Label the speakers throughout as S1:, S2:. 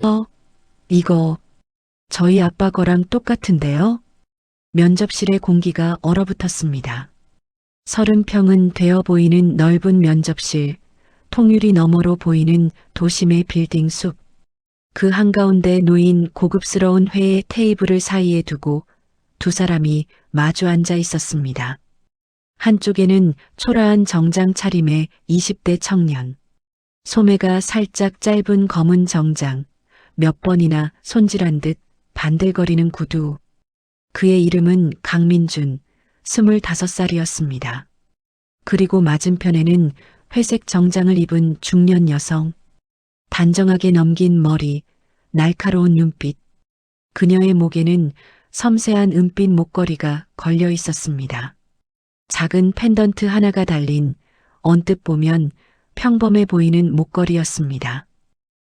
S1: 어, 이거 저희 아빠 거랑 똑같은데요? 면접실의 공기가 얼어붙었습니다. 30평은 되어 보이는 넓은 면접실, 통유리 너머로 보이는 도심의 빌딩 숲, 그 한가운데 놓인 고급스러운 회의 테이블을 사이에 두고 두 사람이 마주 앉아 있었습니다. 한쪽에는 초라한 정장 차림의 20대 청년, 소매가 살짝 짧은 검은 정장, 몇 번이나 손질한 듯 반들거리는 구두. 그의 이름은 강민준, 25살이었습니다. 그리고 맞은편에는 회색 정장을 입은 중년 여성, 단정하게 넘긴 머리, 날카로운 눈빛. 그녀의 목에는 섬세한 은빛 목걸이가 걸려 있었습니다. 작은 펜던트 하나가 달린 언뜻 보면 평범해 보이는 목걸이였습니다.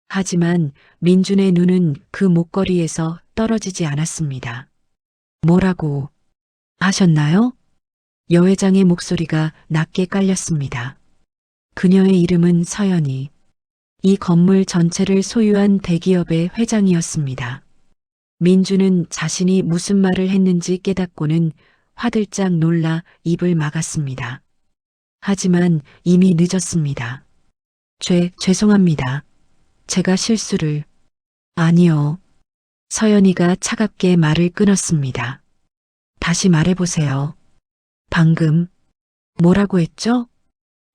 S1: 하지만 민준의 눈은 그 목걸이에서 떨어지지 않았습니다. 뭐라고 하셨나요? 여회장의 목소리가 낮게 깔렸습니다. 그녀의 이름은 서연이. 이 건물 전체를 소유한 대기업의 회장이었습니다. 민주는 자신이 무슨 말을 했는지 깨닫고는 화들짝 놀라 입을 막았습니다. 하지만 이미 늦었습니다. 죄송합니다. 제가 실수를. 아니요. 서연이가 차갑게 말을 끊었습니다. 다시 말해보세요. 방금 뭐라고 했죠?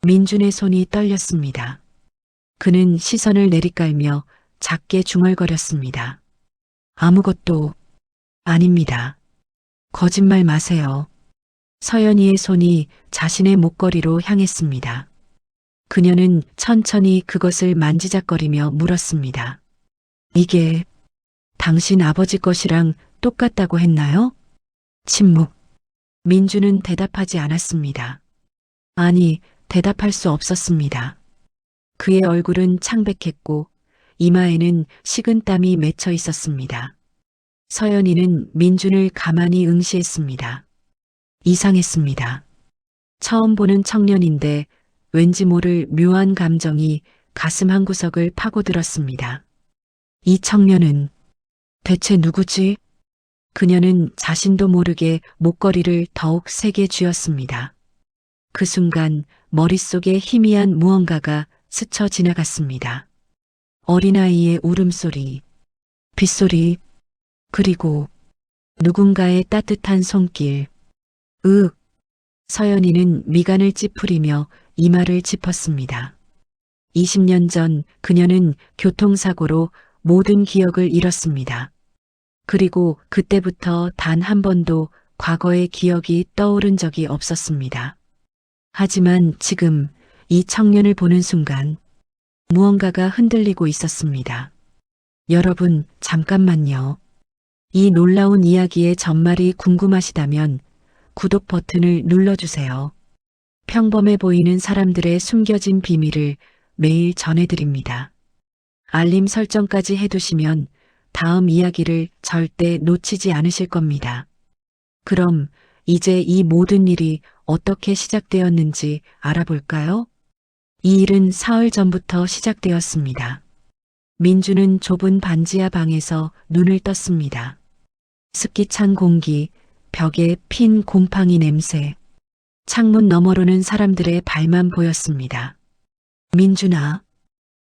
S1: 민준의 손이 떨렸습니다. 그는 시선을 내리깔며 작게 중얼거렸습니다. 아무것도 아닙니다. 거짓말 마세요. 서연이의 손이 자신의 목걸이로 향했습니다. 그녀는 천천히 그것을 만지작거리며 물었습니다. 이게 당신 아버지 것이랑 똑같다고 했나요? 침묵. 민주는 대답하지 않았습니다. 아니, 대답할 수 없었습니다. 그의 얼굴은 창백했고 이마에는 식은땀이 맺혀 있었습니다. 서연이는 민준을 가만히 응시했습니다. 이상했습니다. 처음 보는 청년인데 왠지 모를 묘한 감정이 가슴 한구석을 파고들었습니다. 이 청년은 대체 누구지? 그녀는 자신도 모르게 목걸이를 더욱 세게 쥐었습니다. 그 순간 머릿속에 희미한 무언가가 스쳐 지나갔습니다. 어린아이의 울음소리, 빗소리, 그리고 누군가의 따뜻한 손길. 으윽. 서연이는 미간을 찌푸리며 이마를 짚었습니다. 20년 전 그녀는 교통사고로 모든 기억을 잃었습니다. 그리고 그때부터 단 한 번도 과거의 기억이 떠오른 적이 없었습니다. 하지만 지금 이 청년을 보는 순간 무언가가 흔들리고 있었습니다. 여러분, 잠깐만요. 이 놀라운 이야기의 전말이 궁금하시다면 구독 버튼을 눌러주세요. 평범해 보이는 사람들의 숨겨진 비밀을 매일 전해드립니다. 알림 설정까지 해두시면 다음 이야기를 절대 놓치지 않으실 겁니다. 그럼 이제 이 모든 일이 어떻게 시작되었는지 알아볼까요? 이 일은 사흘 전부터 시작되었습니다. 민주는 좁은 반지하 방에서 눈을 떴습니다. 습기 찬 공기, 벽에 핀 곰팡이 냄새, 창문 너머로는 사람들의 발만 보였습니다. 민준아.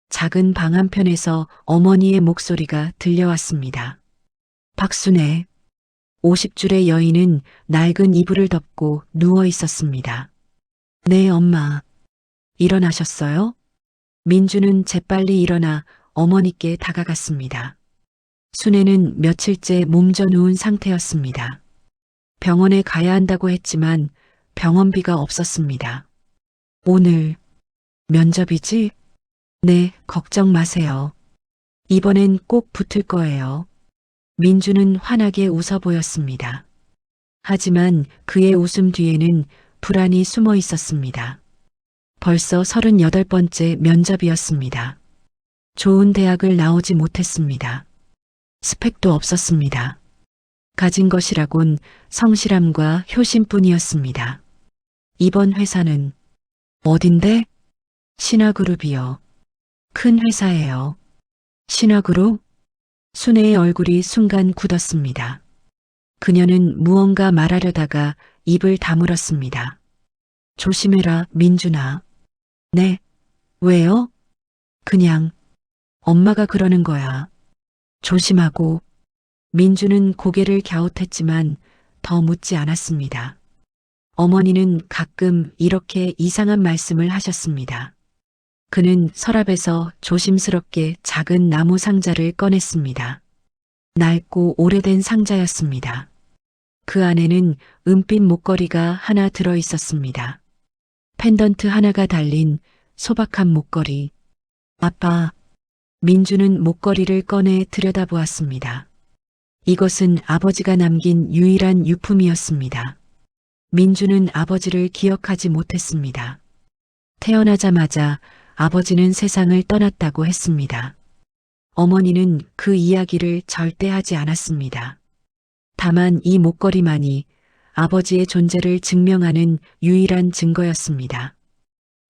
S1: 작은 방 한편에서 어머니의 목소리가 들려왔습니다. 박순애. 50줄의 여인은 낡은 이불을 덮고 누워 있었습니다. 네, 엄마. 일어나셨어요? 민주는 재빨리 일어나 어머니께 다가갔습니다. 순애는 며칠째 몸져 누운 상태였습니다. 병원에 가야 한다고 했지만 병원비가 없었습니다. 오늘 면접이지? 네, 걱정 마세요. 이번엔 꼭 붙을 거예요. 민주는 환하게 웃어 보였습니다. 하지만 그의 웃음 뒤에는 불안이 숨어 있었습니다. 벌써 38번째 면접이었습니다. 좋은 대학을 나오지 못했습니다. 스펙도 없었습니다. 가진 것이라곤 성실함과 효심뿐이었습니다. 이번 회사는 어딘데? 신화그룹이요. 큰 회사예요. 신화그룹? 순애의 얼굴이 순간 굳었습니다. 그녀는 무언가 말하려다가 입을 다물었습니다. 조심해라, 민준아. 네, 왜요? 그냥 엄마가 그러는 거야. 조심하고. 민주는 고개를 갸웃했지만 더 묻지 않았습니다. 어머니는 가끔 이렇게 이상한 말씀을 하셨습니다. 그는 서랍에서 조심스럽게 작은 나무 상자를 꺼냈습니다. 낡고 오래된 상자였습니다. 그 안에는 은빛 목걸이가 하나 들어 있었습니다. 펜던트 하나가 달린 소박한 목걸이. 아빠, 민주는 목걸이를 꺼내 들여다보았습니다. 이것은 아버지가 남긴 유일한 유품이었습니다. 민주는 아버지를 기억하지 못했습니다. 태어나자마자 아버지는 세상을 떠났다고 했습니다. 어머니는 그 이야기를 절대 하지 않았습니다. 다만 이 목걸이만이 아버지의 존재를 증명하는 유일한 증거였습니다.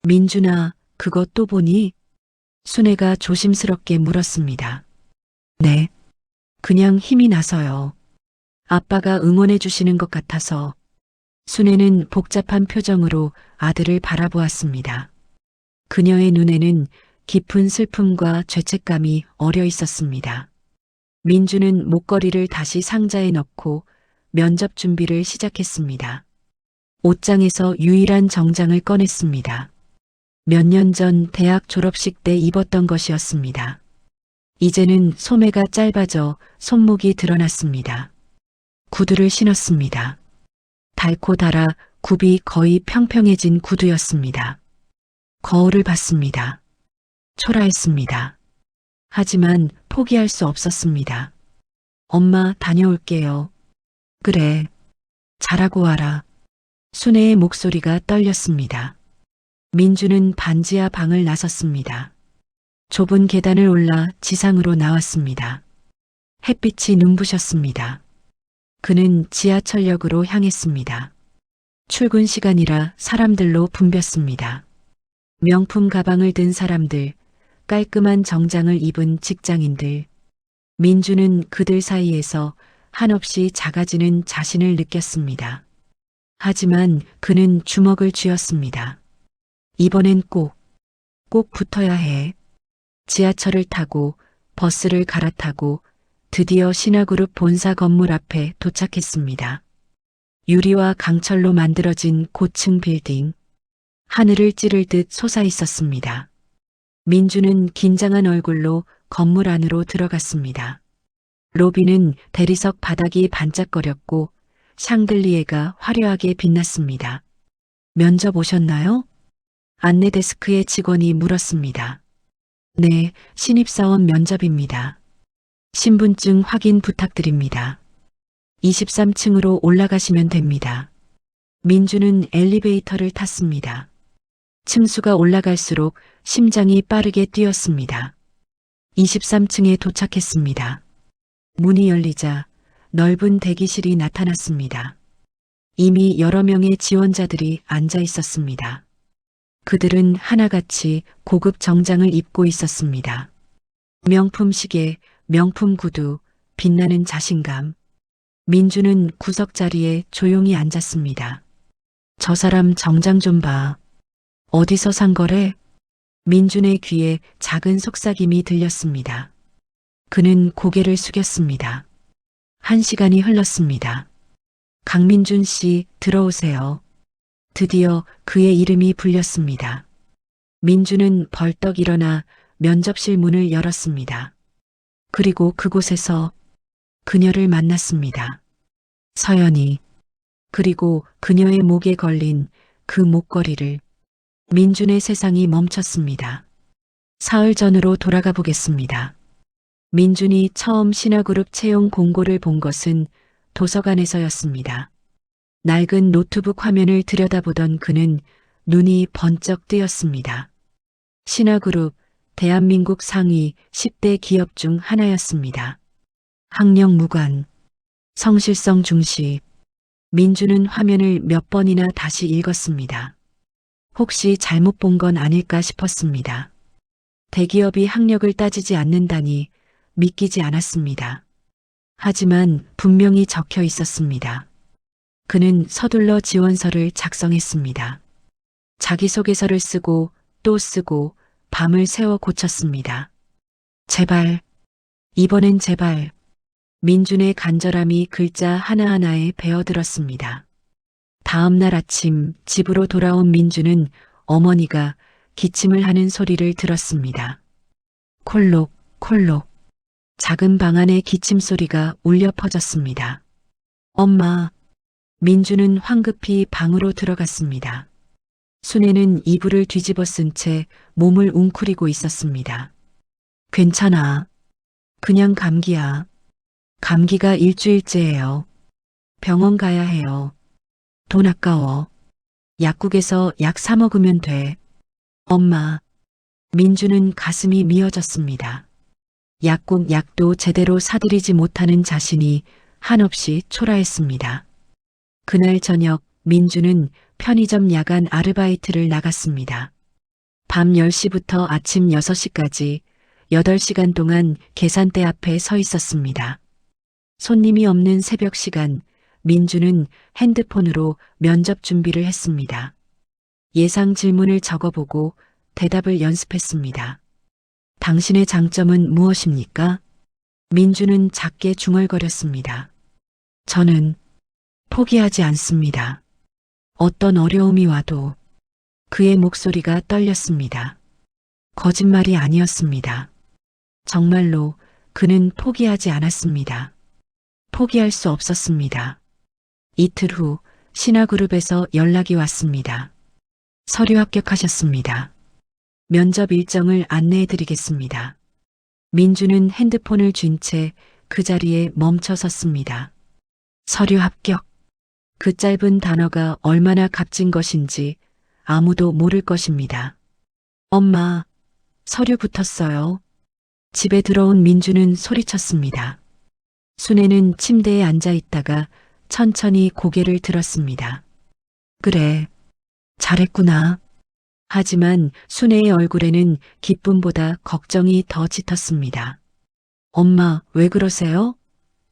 S1: 민준아, 그것 또 보니? 순애가 조심스럽게 물었습니다. 네. 그냥 힘이 나서요. 아빠가 응원해 주시는 것 같아서. 순애는 복잡한 표정으로 아들을 바라보았습니다. 그녀의 눈에는 깊은 슬픔과 죄책감이 어려 있었습니다. 민주는 목걸이를 다시 상자에 넣고 면접 준비를 시작했습니다. 옷장에서 유일한 정장을 꺼냈습니다. 몇 년 전 대학 졸업식 때 입었던 것이었습니다. 이제는 소매가 짧아져 손목이 드러났습니다. 구두를 신었습니다. 닳고 닳아 굽이 거의 평평해진 구두였습니다. 거울을 봤습니다. 초라했습니다. 하지만 포기할 수 없었습니다. 엄마, 다녀올게요. 그래. 잘하고 와라. 순애의 목소리가 떨렸습니다. 민주는 반지하 방을 나섰습니다. 좁은 계단을 올라 지상으로 나왔습니다. 햇빛이 눈부셨습니다. 그는 지하철역으로 향했습니다. 출근 시간이라 사람들로 붐볐습니다. 명품 가방을 든 사람들, 깔끔한 정장을 입은 직장인들. 민주는 그들 사이에서 한없이 작아지는 자신을 느꼈습니다. 하지만 그는 주먹을 쥐었습니다. 이번엔 꼭 붙어야 해. 지하철을 타고 버스를 갈아타고 드디어 신화그룹 본사 건물 앞에 도착했습니다. 유리와 강철로 만들어진 고층 빌딩. 하늘을 찌를 듯 솟아 있었습니다. 민주는 긴장한 얼굴로 건물 안으로 들어갔습니다. 로비는 대리석 바닥이 반짝거렸고 샹들리에가 화려하게 빛났습니다. 면접 오셨나요? 안내 데스크의 직원이 물었습니다. 네, 신입사원 면접입니다. 신분증 확인 부탁드립니다. 23층으로 올라가시면 됩니다. 민주는 엘리베이터를 탔습니다. 층수가 올라갈수록 심장이 빠르게 뛰었습니다. 23층에 도착했습니다. 문이 열리자 넓은 대기실이 나타났습니다. 이미 여러 명의 지원자들이 앉아 있었습니다. 그들은 하나같이 고급 정장을 입고 있었습니다. 명품 시계, 명품 구두, 빛나는 자신감. 민주는 구석 자리에 조용히 앉았습니다. 저 사람 정장 좀 봐. 어디서 산 거래? 민준의 귀에 작은 속삭임이 들렸습니다. 그는 고개를 숙였습니다. 1시간이 흘렀습니다. 강민준 씨, 들어오세요. 드디어 그의 이름이 불렸습니다. 민주는 벌떡 일어나 면접실 문을 열었습니다. 그리고 그곳에서 그녀를 만났습니다. 서연이. 그리고 그녀의 목에 걸린 그 목걸이를. 민준의 세상이 멈췄습니다. 사흘 전으로 돌아가 보겠습니다. 민준이 처음 신화그룹 채용 공고를 본 것은 도서관에서였습니다. 낡은 노트북 화면을 들여다보던 그는 눈이 번쩍 뜨였습니다. 신화그룹, 대한민국 상위 10대 기업 중 하나였습니다. 학력 무관, 성실성 중시. 민주는 화면을 몇 번이나 다시 읽었습니다. 혹시 잘못 본 건 아닐까 싶었습니다. 대기업이 학력을 따지지 않는다니 믿기지 않았습니다. 하지만 분명히 적혀 있었습니다. 그는 서둘러 지원서를 작성했습니다. 자기소개서를 쓰고 또 쓰고 밤을 새워 고쳤습니다. 제발, 이번엔 제발. 민준의 간절함이 글자 하나하나에 배어들었습니다. 다음 날 아침 집으로 돌아온 민준은 어머니가 기침을 하는 소리를 들었습니다. 콜록, 콜록. 작은 방 안에 기침 소리가 울려 퍼졌습니다. 엄마. 민준은 황급히 방으로 들어갔습니다. 순애는 이불을 뒤집어 쓴 채 몸을 웅크리고 있었습니다. 괜찮아. 그냥 감기야. 감기가 일주일째예요. 병원 가야 해요. 돈 아까워. 약국에서 약 사 먹으면 돼. 엄마. 민주는 가슴이 미어졌습니다. 약국 약도 제대로 사들이지 못하는 자신이 한없이 초라했습니다. 그날 저녁 민주는 편의점 야간 아르바이트를 나갔습니다. 밤 10시부터 아침 6시까지 8시간 동안 계산대 앞에 서 있었습니다. 손님이 없는 새벽 시간, 민주는 핸드폰으로 면접 준비를 했습니다. 예상 질문을 적어보고 대답을 연습했습니다. 당신의 장점은 무엇입니까? 민주는 작게 중얼거렸습니다. 저는 포기하지 않습니다. 어떤 어려움이 와도. 그의 목소리가 떨렸습니다. 거짓말이 아니었습니다. 정말로 그는 포기하지 않았습니다. 포기할 수 없었습니다. 이틀 후 신화그룹에서 연락이 왔습니다. 서류 합격하셨습니다. 면접 일정을 안내해 드리겠습니다. 민주는 핸드폰을 쥔 채 그 자리에 멈춰 섰습니다. 서류 합격. 그 짧은 단어가 얼마나 값진 것인지 아무도 모를 것입니다. 엄마, 서류 붙었어요. 집에 들어온 민주는 소리쳤습니다. 순애는 침대에 앉아 있다가 천천히 고개를 들었습니다. 그래, 잘했구나. 하지만 순애의 얼굴에는 기쁨보다 걱정이 더 짙었습니다. 엄마, 왜 그러세요?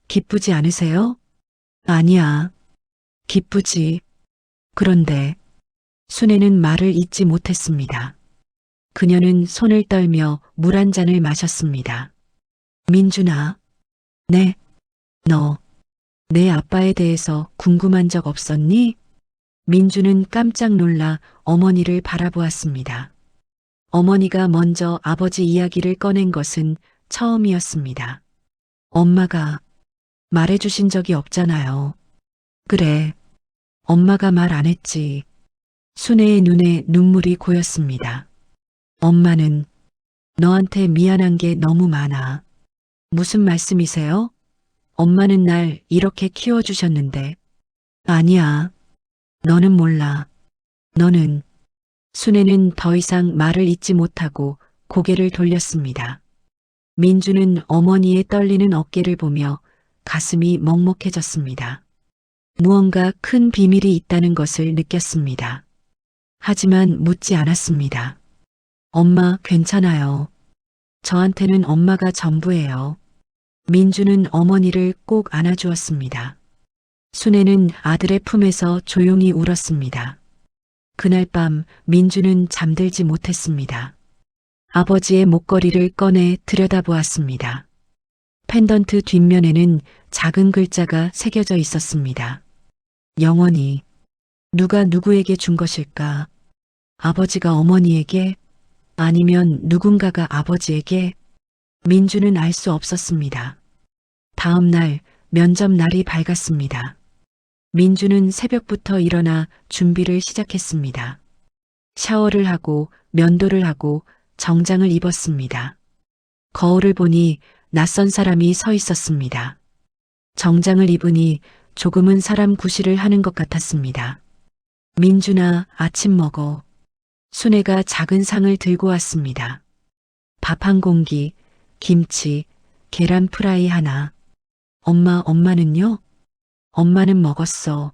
S1: 기쁘지 않으세요? 아니야. 기쁘지. 그런데 순애는 말을 잇지 못했습니다. 그녀는 손을 떨며 물 한 잔을 마셨습니다. 민준아. 네. 너, 내 아빠에 대해서 궁금한 적 없었니? 민주는 깜짝 놀라 어머니를 바라보았습니다. 어머니가 먼저 아버지 이야기를 꺼낸 것은 처음이었습니다. 엄마가 말해주신 적이 없잖아요. 그래, 엄마가 말 안 했지. 순애의 눈에 눈물이 고였습니다. 엄마는 너한테 미안한 게 너무 많아. 무슨 말씀이세요? 엄마는 날 이렇게 키워주셨는데. 아니야. 너는 몰라. 너는. 순애는 더 이상 말을 잇지 못하고 고개를 돌렸습니다. 민주는 어머니의 떨리는 어깨를 보며 가슴이 먹먹해졌습니다. 무언가 큰 비밀이 있다는 것을 느꼈습니다. 하지만 묻지 않았습니다. 엄마, 괜찮아요. 저한테는 엄마가 전부예요. 민주는 어머니를 꼭 안아주었습니다. 순애는 아들의 품에서 조용히 울었습니다. 그날 밤 민주는 잠들지 못했습니다. 아버지의 목걸이를 꺼내 들여다보았습니다. 펜던트 뒷면에는 작은 글자가 새겨져 있었습니다. 영원히. 누가 누구에게 준 것일까? 아버지가 어머니에게? 아니면 누군가가 아버지에게? 민주는 알 수 없었습니다. 다음 날 면접 날이 밝았습니다. 민주는 새벽부터 일어나 준비를 시작했습니다. 샤워를 하고 면도를 하고 정장을 입었습니다. 거울을 보니 낯선 사람이 서 있었습니다. 정장을 입으니 조금은 사람 구실을 하는 것 같았습니다. 민준아, 아침 먹어. 순애가 작은 상을 들고 왔습니다. 밥 한 공기, 김치, 계란 프라이 하나. 엄마는요? 엄마는 먹었어.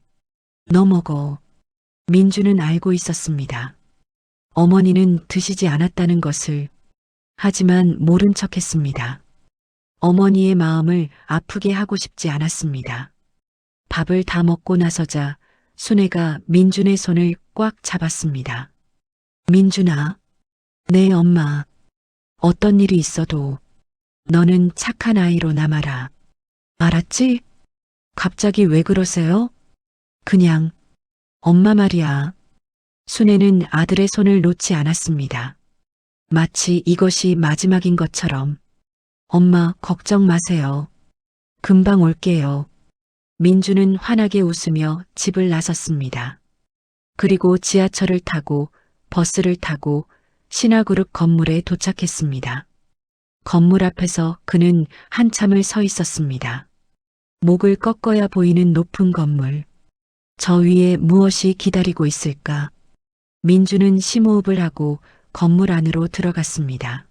S1: 너 먹어. 민주는 알고 있었습니다. 어머니는 드시지 않았다는 것을. 하지만 모른 척 했습니다. 어머니의 마음을 아프게 하고 싶지 않았습니다. 밥을 다 먹고 나서자 순애가 민준의 손을 꽉 잡았습니다. 민준아, 네 엄마. 어떤 일이 있어도 너는 착한 아이로 남아라. 알았지? 갑자기 왜 그러세요? 그냥 엄마 말이야. 순애는 아들의 손을 놓지 않았습니다. 마치 이것이 마지막인 것처럼. 엄마 걱정 마세요. 금방 올게요. 민주는 환하게 웃으며 집을 나섰습니다. 그리고 지하철을 타고 버스를 타고 신화그룹 건물에 도착했습니다. 건물 앞에서 그는 한참을 서 있었습니다. 목을 꺾어야 보이는 높은 건물. 저 위에 무엇이 기다리고 있을까? 민주는 심호흡을 하고 건물 안으로 들어갔습니다.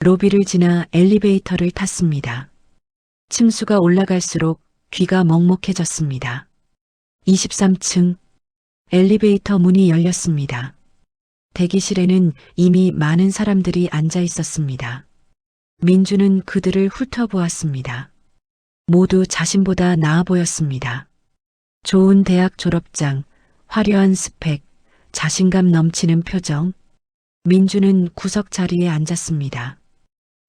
S1: 로비를 지나 엘리베이터를 탔습니다. 층수가 올라갈수록 귀가 먹먹해졌습니다. 23층 엘리베이터 문이 열렸습니다. 대기실에는 이미 많은 사람들이 앉아 있었습니다. 민주는 그들을 훑어보았습니다. 모두 자신보다 나아 보였습니다. 좋은 대학 졸업장, 화려한 스펙, 자신감 넘치는 표정. 민주는 구석 자리에 앉았습니다.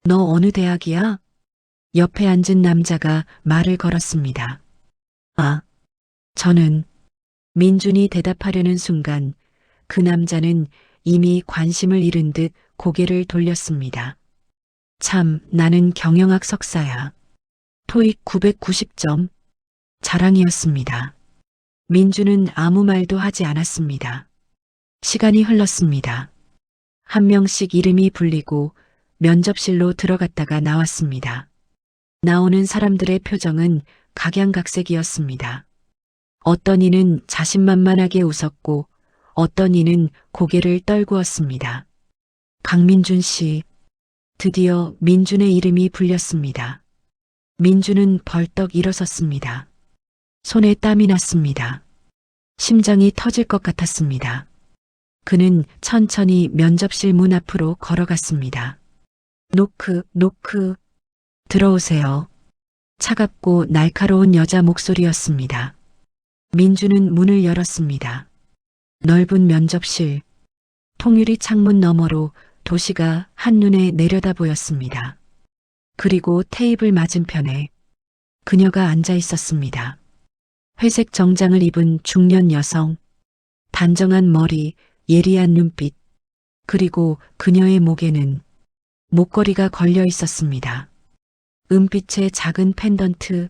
S1: 너 어느 대학이야? 옆에 앉은 남자가 말을 걸었습니다. 아, 저는. 민준이 대답하려는 순간 그 남자는 이미 관심을 잃은 듯 고개를 돌렸습니다. 참, 나는 경영학 석사야. 토익 990점. 자랑이었습니다. 민주는 아무 말도 하지 않았습니다. 시간이 흘렀습니다. 한 명씩 이름이 불리고 면접실로 들어갔다가 나왔습니다. 나오는 사람들의 표정은 각양각색이었습니다. 어떤 이는 자신만만하게 웃었고 어떤 이는 고개를 떨구었습니다. 강민준 씨. 드디어 민준의 이름이 불렸습니다. 민준은 벌떡 일어섰습니다. 손에 땀이 났습니다. 심장이 터질 것 같았습니다. 그는 천천히 면접실 문 앞으로 걸어갔습니다. 노크. 들어오세요. 차갑고 날카로운 여자 목소리였습니다. 민주는 문을 열었습니다. 넓은 면접실, 통유리 창문 너머로 도시가 한눈에 내려다 보였습니다. 그리고 테이블 맞은편에 그녀가 앉아 있었습니다. 회색 정장을 입은 중년 여성, 단정한 머리, 예리한 눈빛, 그리고 그녀의 목에는 목걸이가 걸려 있었습니다. 은빛의 작은 펜던트.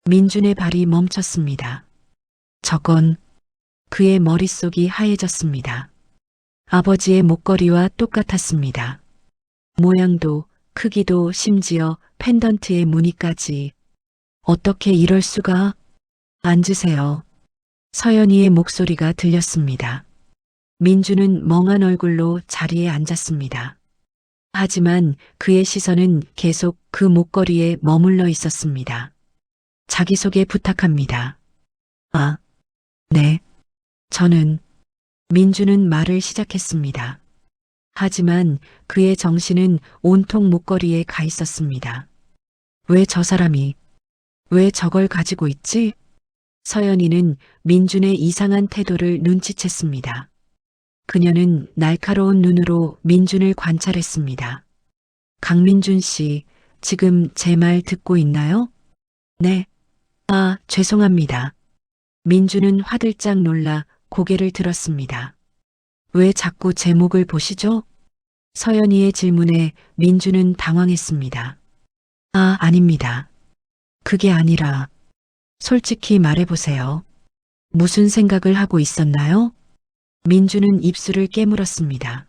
S1: 민준의 발이 멈췄습니다. 저건. 그의 머릿속이 하얘졌습니다. 아버지의 목걸이와 똑같았습니다. 모양도 크기도 심지어 펜던트의 무늬까지. 어떻게 이럴 수가? 앉으세요. 서연이의 목소리가 들렸습니다. 민주는 멍한 얼굴로 자리에 앉았습니다. 하지만 그의 시선은 계속 그 목걸이에 머물러 있었습니다. 자기소개 부탁합니다. 아, 네. 저는. 민주는 말을 시작했습니다. 하지만 그의 정신은 온통 목걸이에 가 있었습니다. 왜 저 사람이, 왜 저걸 가지고 있지? 서연이는 민준의 이상한 태도를 눈치챘습니다. 그녀는 날카로운 눈으로 민준을 관찰했습니다. 강민준 씨, 지금 제 말 듣고 있나요? 네. 아, 죄송합니다. 민준은 화들짝 놀라 고개를 들었습니다. 왜 자꾸 제 목을 보시죠? 서연이의 질문에 민준은 당황했습니다. 아, 아닙니다. 그게 아니라, 솔직히 말해보세요. 무슨 생각을 하고 있었나요? 민준은 입술을 깨물었습니다.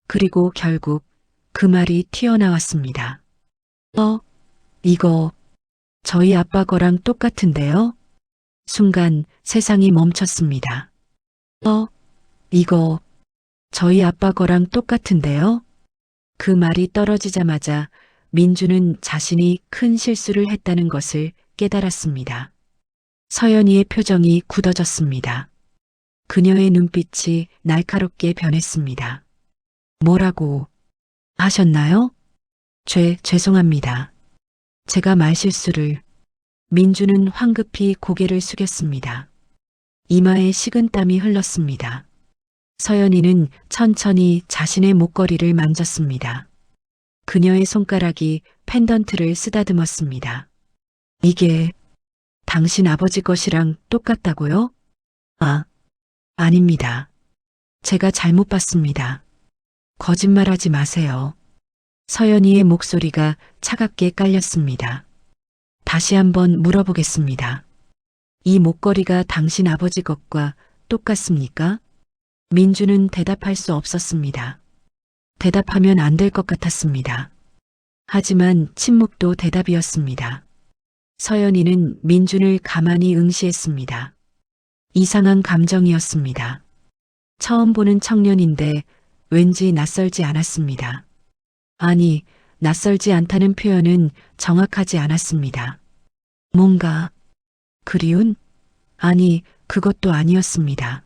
S1: 그리고 결국 그 말이 튀어나왔습니다. 이거 저희 아빠 거랑 똑같은데요? 순간 세상이 멈췄습니다. 이거 저희 아빠 거랑 똑같은데요? 그 말이 떨어지자마자 민주는 자신이 큰 실수를 했다는 것을 깨달았습니다. 서연이의 표정이 굳어졌습니다. 그녀의 눈빛이 날카롭게 변했습니다. 뭐라고 하셨나요? 죄송합니다. 제가 말실수를. 민주는 황급히 고개를 숙였습니다. 이마에 식은땀이 흘렀습니다. 서연이는 천천히 자신의 목걸이를 만졌습니다. 그녀의 손가락이 펜던트를 쓰다듬었습니다. 이게 당신 아버지 것이랑 똑같다고요? 아, 아닙니다. 제가 잘못 봤습니다. 거짓말하지 마세요. 서연이의 목소리가 차갑게 깔렸습니다. 다시 한번 물어보겠습니다. 이 목걸이가 당신 아버지 것과 똑같습니까? 민주는 대답할 수 없었습니다. 대답하면 안 될 것 같았습니다. 하지만 침묵도 대답이었습니다. 서연이는 민준을 가만히 응시했습니다. 이상한 감정이었습니다. 처음 보는 청년인데 왠지 낯설지 않았습니다. 아니, 낯설지 않다는 표현은 정확하지 않았습니다. 뭔가 그리운? 아니, 그것도 아니었습니다.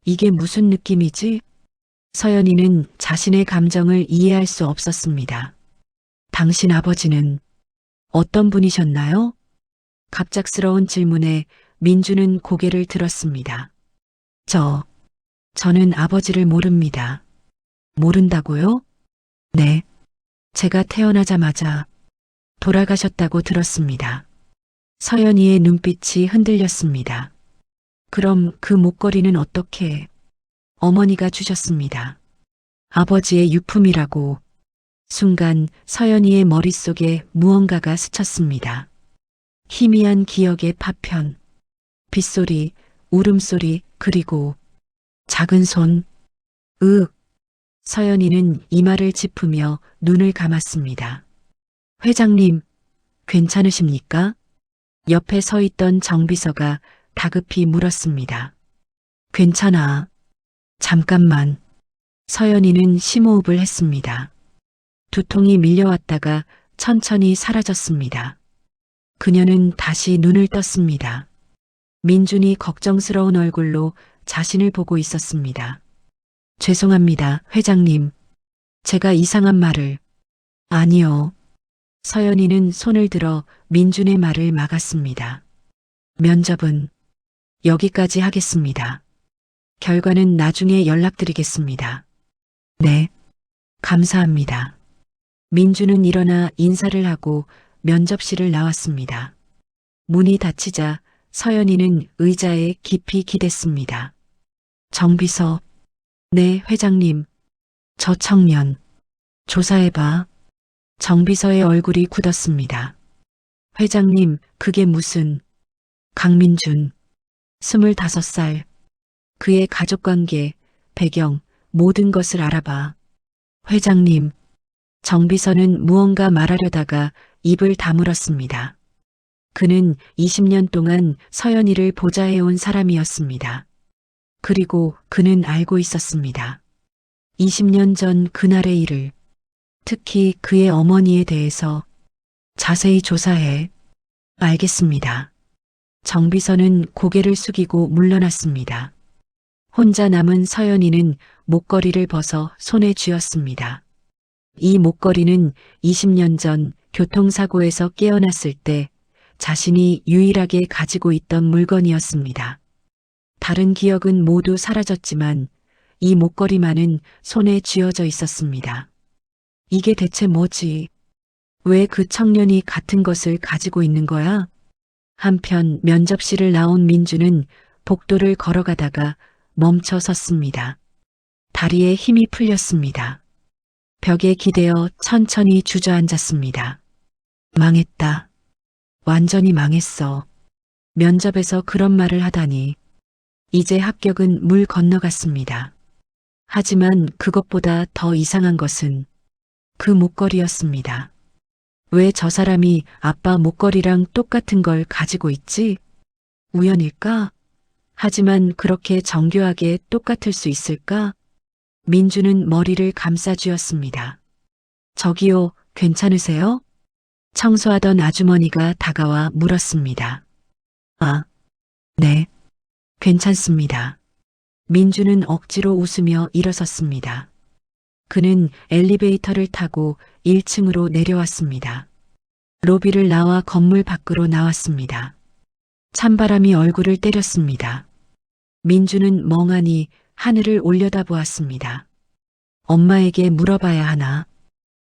S1: 이게 무슨 느낌이지? 서연이는 자신의 감정을 이해할 수 없었습니다. 당신 아버지는 어떤 분이셨나요? 갑작스러운 질문에 민주는 고개를 들었습니다. 저는 아버지를 모릅니다. 모른다고요? 네. 제가 태어나자마자 돌아가셨다고 들었습니다. 서연이의 눈빛이 흔들렸습니다. 그럼 그 목걸이는 어떻게? 어머니가 주셨습니다. 아버지의 유품이라고. 순간 서연이의 머릿속에 무언가가 스쳤습니다. 희미한 기억의 파편, 빗소리, 울음소리, 그리고 작은 손. 서연이는 이마를 짚으며 눈을 감았습니다. 회장님, 괜찮으십니까? 옆에 서 있던 정비서가 다급히 물었습니다. 괜찮아. 잠깐만. 서연이는 심호흡을 했습니다. 두통이 밀려왔다가 천천히 사라졌습니다. 그녀는 다시 눈을 떴습니다. 민준이 걱정스러운 얼굴로 자신을 보고 있었습니다. 죄송합니다, 회장님. 제가 이상한 말을. 아니요. 서연이는 손을 들어 민준의 말을 막았습니다. 면접은 여기까지 하겠습니다. 결과는 나중에 연락드리겠습니다. 네. 감사합니다. 민준은 일어나 인사를 하고 면접실을 나왔습니다. 문이 닫히자 서연이는 의자에 깊이 기댔습니다. 정비서. 네, 회장님. 저 청년. 조사해봐. 정비서의 얼굴이 굳었습니다. 회장님, 그게 무슨. 강민준. 25살. 그의 가족관계, 배경, 모든 것을 알아봐. 회장님. 정비서는 무언가 말하려다가 입을 다물었습니다. 그는 20년 동안 서연이를 보좌해온 사람이었습니다. 그리고 그는 알고 있었습니다. 20년 전 그날의 일을, 특히 그의 어머니에 대해서 자세히 조사해. 알겠습니다. 정비서는 고개를 숙이고 물러났습니다. 혼자 남은 서연이는 목걸이를 벗어 손에 쥐었습니다. 이 목걸이는 20년 전 교통사고에서 깨어났을 때 자신이 유일하게 가지고 있던 물건이었습니다. 다른 기억은 모두 사라졌지만 이 목걸이만은 손에 쥐어져 있었습니다. 이게 대체 뭐지? 왜 그 청년이 같은 것을 가지고 있는 거야? 한편 면접실을 나온 민주는 복도를 걸어가다가 멈춰 섰습니다. 다리에 힘이 풀렸습니다. 벽에 기대어 천천히 주저앉았습니다. 망했다. 완전히 망했어. 면접에서 그런 말을 하다니. 이제 합격은 물 건너갔습니다. 하지만 그것보다 더 이상한 것은 그 목걸이였습니다. 왜 저 사람이 아빠 목걸이랑 똑같은 걸 가지고 있지? 우연일까? 하지만 그렇게 정교하게 똑같을 수 있을까? 민주는 머리를 감싸쥐었습니다. 저기요, 괜찮으세요? 청소하던 아주머니가 다가와 물었습니다. 아, 네, 괜찮습니다. 민주는 억지로 웃으며 일어섰습니다. 그는 엘리베이터를 타고 1층으로 내려왔습니다. 로비를 나와 건물 밖으로 나왔습니다. 찬바람이 얼굴을 때렸습니다. 민주는 멍하니 하늘을 올려다보았습니다. 엄마에게 물어봐야 하나?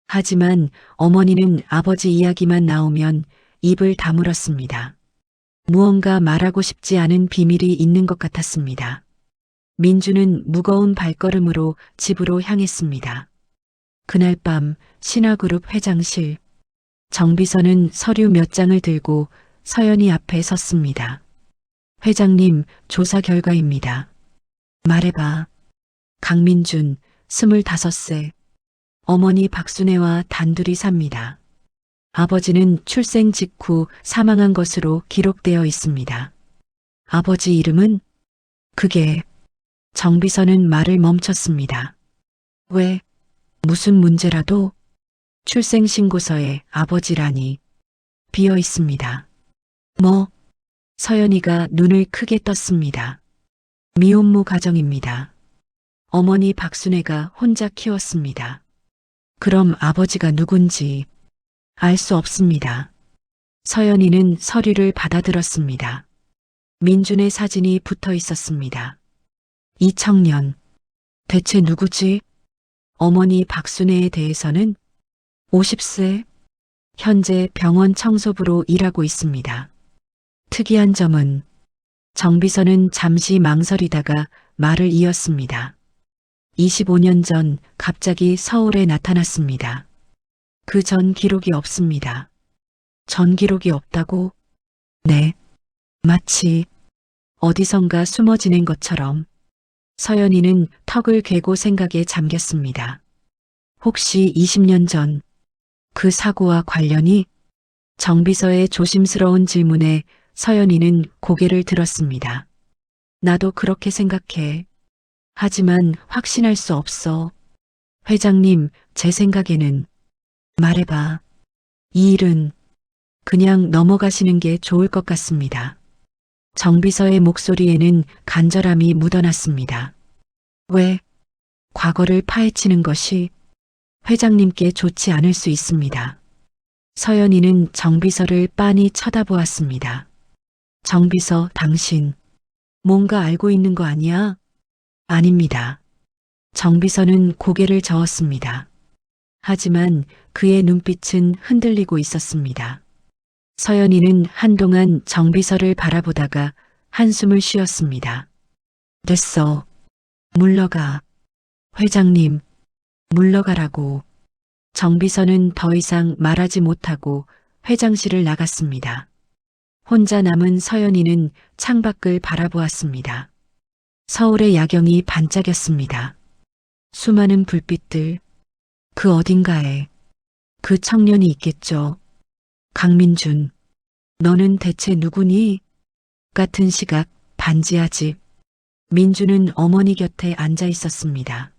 S1: 하지만 어머니는 아버지 이야기만 나오면 입을 다물었습니다. 무언가 말하고 싶지 않은 비밀이 있는 것 같았습니다. 민주는 무거운 발걸음으로 집으로 향했습니다. 그날 밤 신화그룹 회장실. 정비서는 서류 몇 장을 들고 서연이 앞에 섰습니다. 회장님, 조사 결과입니다. 말해봐. 강민준, 25세. 어머니 박순애와 단둘이 삽니다. 아버지는 출생 직후 사망한 것으로 기록되어 있습니다. 아버지 이름은? 그게. 정비서는 말을 멈췄습니다. 왜? 무슨 문제라도? 출생신고서에 아버지라니. 비어 있습니다. 뭐? 서연이가 눈을 크게 떴습니다. 미혼모 가정입니다. 어머니 박순애가 혼자 키웠습니다. 그럼 아버지가 누군지 알 수 없습니다. 서연이는 서류를 받아들었습니다. 민준의 사진이 붙어 있었습니다. 이 청년, 대체 누구지? 어머니 박순애에 대해서는 50세, 현재 병원 청소부로 일하고 있습니다. 특이한 점은 정비서는 잠시 망설이다가 말을 이었습니다. 25년 전 갑자기 서울에 나타났습니다. 그 전 기록이 없습니다. 전 기록이 없다고? 네. 마치 어디선가 숨어 지낸 것처럼. 서연이는 턱을 괴고 생각에 잠겼습니다. 혹시 20년 전 그 사고와 관련이? 정비서의 조심스러운 질문에 서연이는 고개를 들었습니다. 나도 그렇게 생각해. 하지만 확신할 수 없어. 회장님, 제 생각에는. 말해봐. 이 일은 그냥 넘어가시는 게 좋을 것 같습니다. 정비서의 목소리에는 간절함이 묻어났습니다. 왜? 과거를 파헤치는 것이 회장님께 좋지 않을 수 있습니다. 서연이는 정비서를 빤히 쳐다보았습니다. 정비서, 당신 뭔가 알고 있는 거 아니야? 아닙니다. 정비서는 고개를 저었습니다. 하지만 그의 눈빛은 흔들리고 있었습니다. 서연이는 한동안 정비서를 바라보다가 한숨을 쉬었습니다. 됐어. 물러가. 회장님, 물러가라고. 정비서는 더 이상 말하지 못하고 회장실을 나갔습니다. 혼자 남은 서연이는 창밖을 바라보았습니다. 서울의 야경이 반짝였습니다. 수많은 불빛들, 그 어딘가에 그 청년이 있겠죠. 강민준, 너는 대체 누구니? 같은 시각, 반지하 집. 민주는 어머니 곁에 앉아 있었습니다.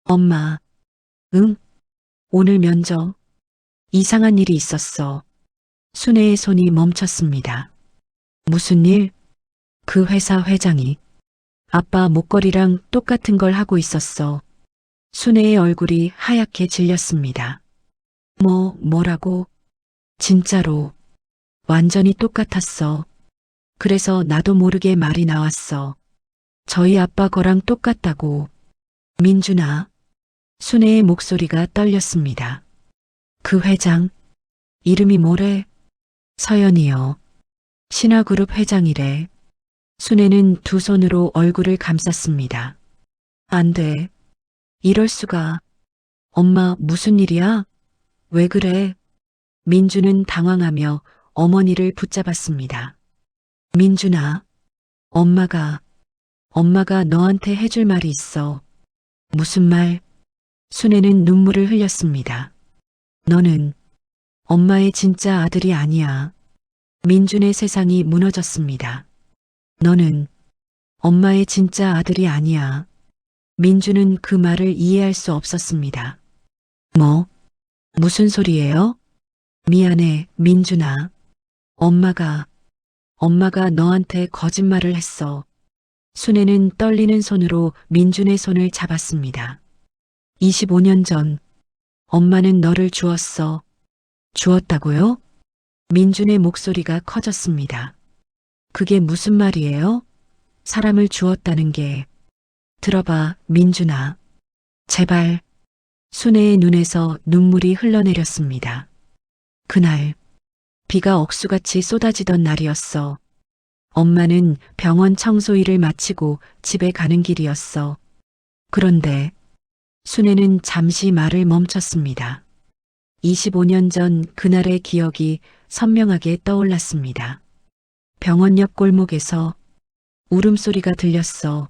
S1: 엄마, 응? 오늘 면접. 이상한 일이 있었어. 순애의 손이 멈췄습니다. 무슨 일? 그 회사 회장이 아빠 목걸이랑 똑같은 걸 하고 있었어. 순애의 얼굴이 하얗게 질렸습니다. 뭐라고? 진짜로. 완전히 똑같았어. 그래서 나도 모르게 말이 나왔어. 저희 아빠 거랑 똑같다고. 민준아. 순애의 목소리가 떨렸습니다. 그 회장, 이름이 뭐래? 서연이요. 신화그룹 회장이래. 순애는 두 손으로 얼굴을 감쌌습니다. 안 돼. 이럴 수가. 엄마, 무슨 일이야? 왜 그래? 민주는 당황하며 어머니를 붙잡았습니다. 민준아, 엄마가 너한테 해줄 말이 있어. 무슨 말? 순애는 눈물을 흘렸습니다. 너는 엄마의 진짜 아들이 아니야. 민준의 세상이 무너졌습니다. 너는 엄마의 진짜 아들이 아니야. 민준은 그 말을 이해할 수 없었습니다. 무슨 소리예요? 미안해, 민준아. 엄마가 너한테 거짓말을 했어. 순애는 떨리는 손으로 민준의 손을 잡았습니다. 25년 전 엄마는 너를 주었어. 주었다고요? 민준의 목소리가 커졌습니다. 그게 무슨 말이에요? 사람을 주었다는 게. 들어봐, 민준아. 제발. 순애의 눈에서 눈물이 흘러내렸습니다. 그날 비가 억수같이 쏟아지던 날이었어. 엄마는 병원 청소 일을 마치고 집에 가는 길이었어. 그런데 순애는 잠시 말을 멈췄습니다. 25년 전 그날의 기억이 선명하게 떠올랐습니다. 병원 옆 골목에서 울음소리가 들렸어.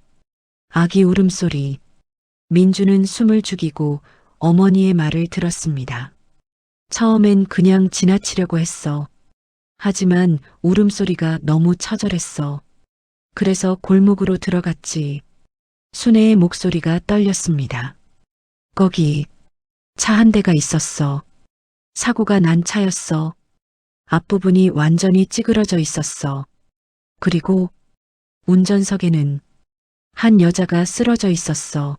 S1: 아기 울음소리. 민주는 숨을 죽이고 어머니의 말을 들었습니다. 처음엔 그냥 지나치려고 했어. 하지만 울음소리가 너무 처절했어. 그래서 골목으로 들어갔지. 순애의 목소리가 떨렸습니다. 거기 차 한 대가 있었어. 사고가 난 차였어. 앞부분이 완전히 찌그러져 있었어. 그리고 운전석에는 한 여자가 쓰러져 있었어.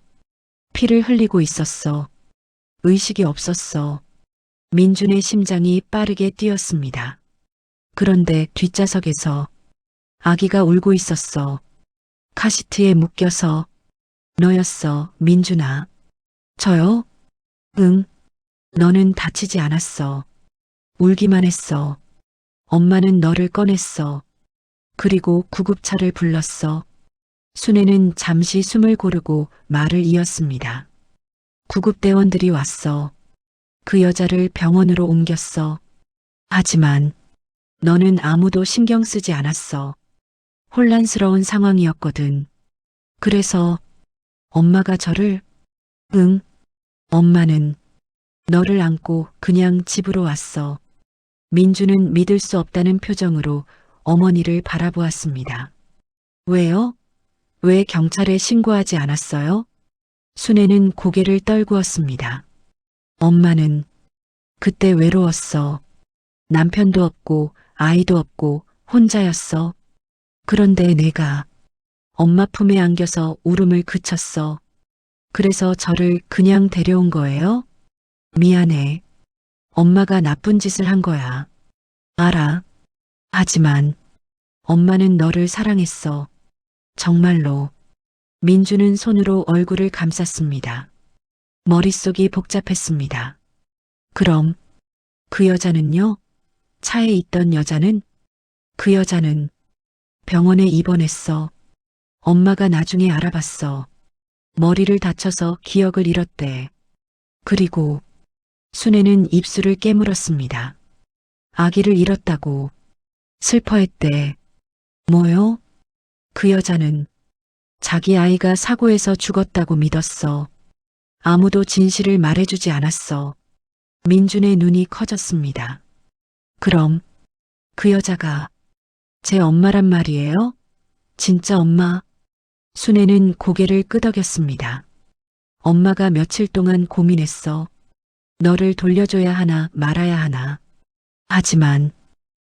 S1: 피를 흘리고 있었어. 의식이 없었어. 민준의 심장이 빠르게 뛰었습니다. 그런데 뒷좌석에서 아기가 울고 있었어. 카시트에 묶여서. 너였어, 민준아. 저요? 응. 너는 다치지 않았어. 울기만 했어. 엄마는 너를 꺼냈어. 그리고 구급차를 불렀어. 순애는 잠시 숨을 고르고 말을 이었습니다. 구급대원들이 왔어. 그 여자를 병원으로 옮겼어. 하지만 너는 아무도 신경 쓰지 않았어. 혼란스러운 상황이었거든. 그래서 엄마가 저를, 응, 엄마는 너를 안고 그냥 집으로 왔어. 민주는 믿을 수 없다는 표정으로 어머니를 바라보았습니다. 왜요? 왜 경찰에 신고하지 않았어요? 순애는 고개를 떨구었습니다. 엄마는 그때 외로웠어. 남편도 없고 아이도 없고 혼자였어. 그런데 내가 엄마 품에 안겨서 울음을 그쳤어. 그래서 저를 그냥 데려온 거예요? 미안해. 엄마가 나쁜 짓을 한 거야. 알아. 하지만 엄마는 너를 사랑했어. 정말로. 민주는 손으로 얼굴을 감쌌습니다. 머릿속이 복잡했습니다. 그럼 그 여자는요? 차에 있던 여자는? 그 여자는 병원에 입원했어. 엄마가 나중에 알아봤어. 머리를 다쳐서 기억을 잃었대. 그리고 순애는 입술을 깨물었습니다. 아기를 잃었다고. 슬퍼했대. 뭐요? 그 여자는 자기 아이가 사고에서 죽었다고 믿었어. 아무도 진실을 말해주지 않았어. 민준의 눈이 커졌습니다. 그럼 그 여자가 제 엄마란 말이에요? 진짜 엄마? 순애는 고개를 끄덕였습니다. 엄마가 며칠 동안 고민했어. 너를 돌려줘야 하나 말아야 하나. 하지만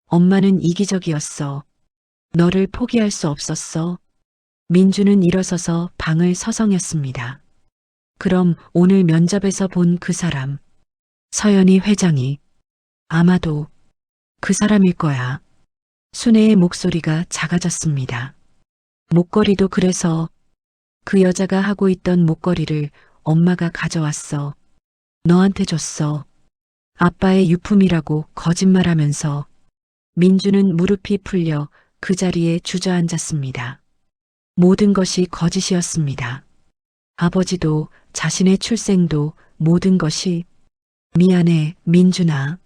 S1: 엄마는 이기적이었어. 너를 포기할 수 없었어. 민주는 일어서서 방을 서성였습니다. 그럼 오늘 면접에서 본 그 사람, 서연이 회장이 아마도 그 사람일 거야. 순애의 목소리가 작아졌습니다. 목걸이도 그래서 그 여자가 하고 있던 목걸이를 엄마가 가져왔어. 너한테 줬어. 아빠의 유품이라고 거짓말하면서. 민주는 무릎이 풀려 그 자리에 주저앉았습니다. 모든 것이 거짓이었습니다. 아버지도 자신의 출생도 모든 것이. 미안해, 민준아.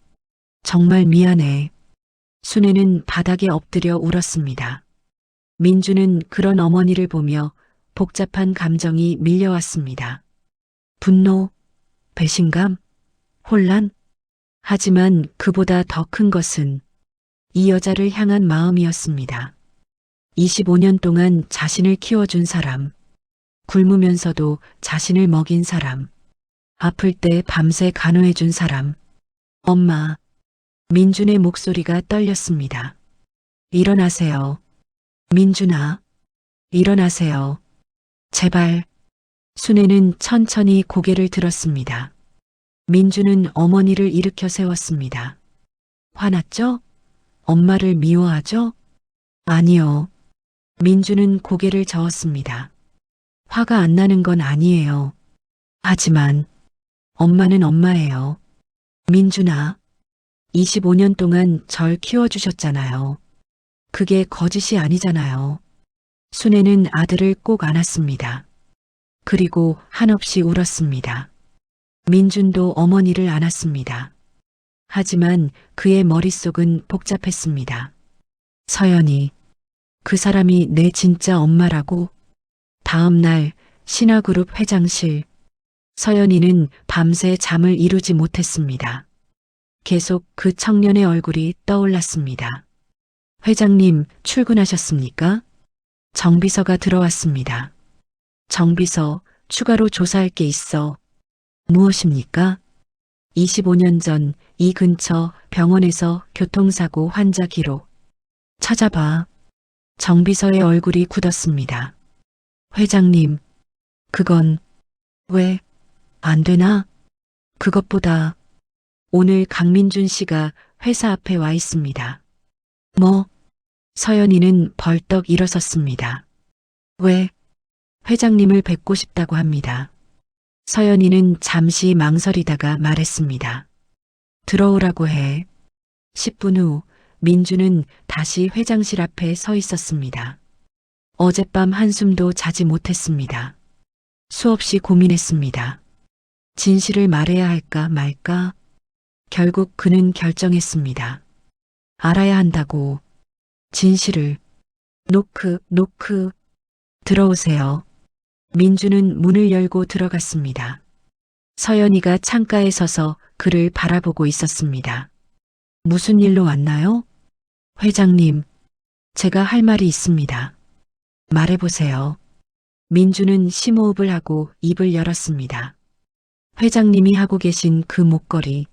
S1: 정말 미안해. 순애는 바닥에 엎드려 울었습니다. 민주는 그런 어머니를 보며 복잡한 감정이 밀려왔습니다. 분노, 배신감, 혼란. 하지만 그보다 더 큰 것은 이 여자를 향한 마음이었습니다. 25년 동안 자신을 키워준 사람, 굶으면서도 자신을 먹인 사람, 아플 때 밤새 간호해준 사람. 엄마, 민준의 목소리가 떨렸습니다. 일어나세요. 민준아, 일어나세요. 제발. 순애는 천천히 고개를 들었습니다. 민주는 어머니를 일으켜 세웠습니다. 화났죠? 엄마를 미워하죠? 아니요. 민주는 고개를 저었습니다. 화가 안 나는 건 아니에요. 하지만 엄마는 엄마예요. 민준아, 25년 동안 절 키워주셨잖아요. 그게 거짓이 아니잖아요. 순애는 아들을 꼭 안았습니다. 그리고 한없이 울었습니다. 민준도 어머니를 안았습니다. 하지만 그의 머릿속은 복잡했습니다. 서연이, 그 사람이 내 진짜 엄마라고? 다음 날 신화그룹 회장실. 서연이는 밤새 잠을 이루지 못했습니다. 계속 그 청년의 얼굴이 떠올랐습니다. 회장님, 출근하셨습니까? 정비서가 들어왔습니다. 정비서, 추가로 조사할 게 있어. 무엇입니까? 25년 전 이 근처 병원에서 교통사고 환자 기록. 찾아봐. 정비서의 얼굴이 굳었습니다. 회장님, 그건 왜 안 되나? 그것보다 오늘 강민준 씨가 회사 앞에 와 있습니다. 뭐? 서연이는 벌떡 일어섰습니다. 왜? 회장님을 뵙고 싶다고 합니다. 서연이는 잠시 망설이다가 말했습니다. 들어오라고 해. 10분 후 민주는 다시 회장실 앞에 서 있었습니다. 어젯밤 한숨도 자지 못했습니다. 수없이 고민했습니다. 진실을 말해야 할까 말까? 결국 그는 결정했습니다. 알아야 한다고. 진실을. 노크. 들어오세요. 민주는 문을 열고 들어갔습니다. 서연이가 창가에 서서 그를 바라보고 있었습니다. 무슨 일로 왔나요? 회장님, 제가 할 말이 있습니다. 말해보세요. 민주는 심호흡을 하고 입을 열었습니다. 회장님이 하고 계신 그 목걸이.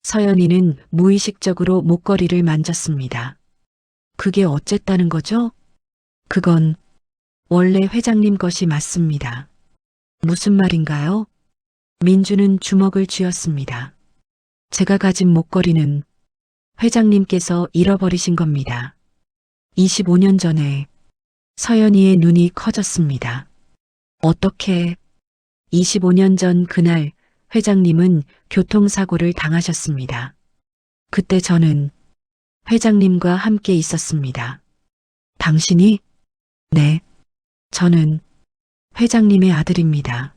S1: 서연이는 무의식적으로 목걸이를 만졌습니다. 그게 어쨌다는 거죠? 그건 원래 회장님 것이 맞습니다. 무슨 말인가요? 민주는 주먹을 쥐었습니다. 제가 가진 목걸이는 회장님께서 잃어버리신 겁니다. 25년 전에. 서연이의 눈이 커졌습니다. 어떻게? 25년 전 그날 회장님은 교통사고를 당하셨습니다. 그때 저는 회장님과 함께 있었습니다. 당신이? 네. 저는 회장님의 아들입니다.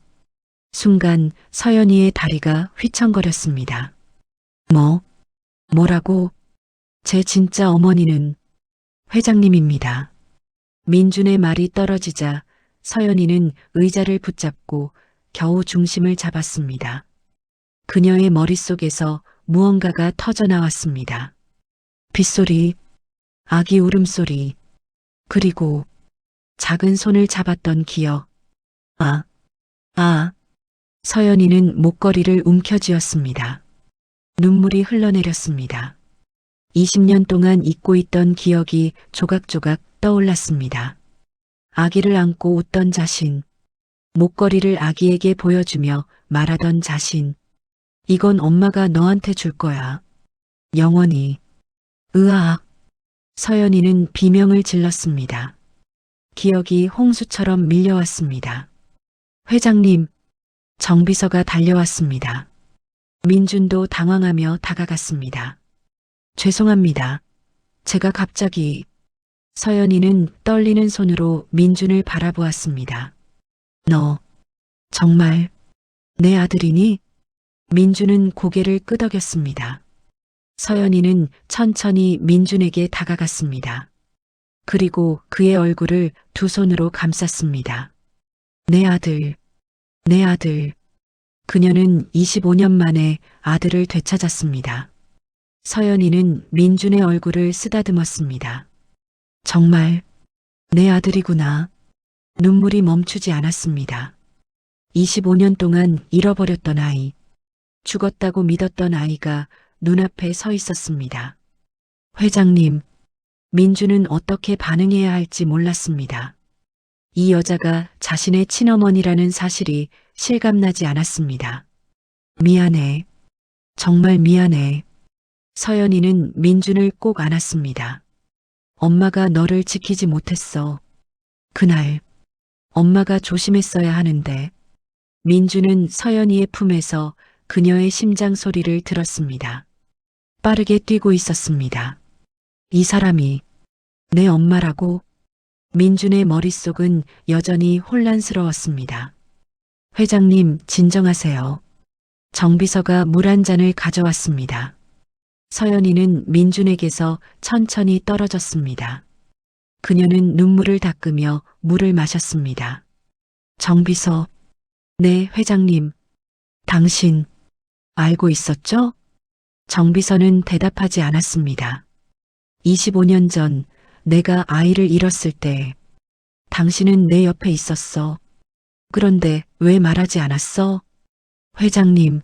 S1: 순간 서연이의 다리가 휘청거렸습니다. 뭐라고? 제 진짜 어머니는 회장님입니다. 민준의 말이 떨어지자 서연이는 의자를 붙잡고 겨우 중심을 잡았습니다. 그녀의 머릿속에서 무언가가 터져나왔습니다. 빗소리, 아기 울음소리, 그리고 작은 손을 잡았던 기억. 서연이는 목걸이를 움켜쥐었습니다. 눈물이 흘러내렸습니다. 20년 동안 잊고 있던 기억이 조각조각 떠올랐습니다. 아기를 안고 웃던 자신, 목걸이를 아기에게 보여주며 말하던 자신. 이건 엄마가 너한테 줄 거야. 영원히. 으악. 서연이는 비명을 질렀습니다. 기억이 홍수처럼 밀려왔습니다. 회장님, 정비서가 달려왔습니다. 민준도 당황하며 다가갔습니다. 죄송합니다. 제가 갑자기. 서연이는 떨리는 손으로 민준을 바라보았습니다. 너, 정말 내 아들이니? 민준은 고개를 끄덕였습니다. 서연이는 천천히 민준에게 다가갔습니다. 그리고 그의 얼굴을 두 손으로 감쌌습니다. 내 아들. 그녀는 25년 만에 아들을 되찾았습니다. 서연이는 민준의 얼굴을 쓰다듬었습니다. 정말 내 아들이구나. 눈물이 멈추지 않았습니다. 25년 동안 잃어버렸던 아이, 죽었다고 믿었던 아이가 눈앞에 서 있었습니다. 회장님, 민주는 어떻게 반응해야 할지 몰랐습니다. 이 여자가 자신의 친어머니라는 사실이 실감나지 않았습니다. 미안해. 정말 미안해. 서연이는 민준을 꼭 안았습니다. 엄마가 너를 지키지 못했어. 그날 엄마가 조심했어야 하는데. 민준은 서연이의 품에서 그녀의 심장 소리를 들었습니다. 빠르게 뛰고 있었습니다. 이 사람이 내 엄마라고? 민준의 머릿속은 여전히 혼란스러웠습니다. 회장님, 진정하세요. 정비서가 물 한 잔을 가져왔습니다. 서연이는 민준에게서 천천히 떨어졌습니다. 그녀는 눈물을 닦으며 물을 마셨습니다. 정비서, 네, 회장님. 당신, 알고 있었죠? 정비서는 대답하지 않았습니다. 25년 전 내가 아이를 잃었을 때 당신은 내 옆에 있었어. 그런데 왜 말하지 않았어? 회장님,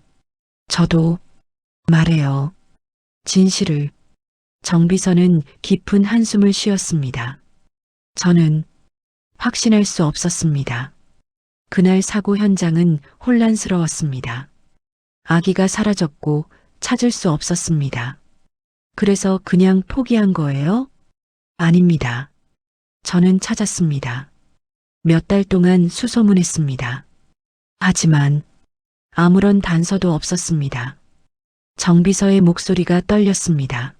S1: 저도 말해요. 진실을. 정비서는 깊은 한숨을 쉬었습니다. 저는 확신할 수 없었습니다. 그날 사고 현장은 혼란스러웠습니다. 아기가 사라졌고 찾을 수 없었습니다. 그래서 그냥 포기한 거예요? 아닙니다. 저는 찾았습니다. 몇 달 동안 수소문했습니다. 하지만 아무런 단서도 없었습니다. 정비서의 목소리가 떨렸습니다.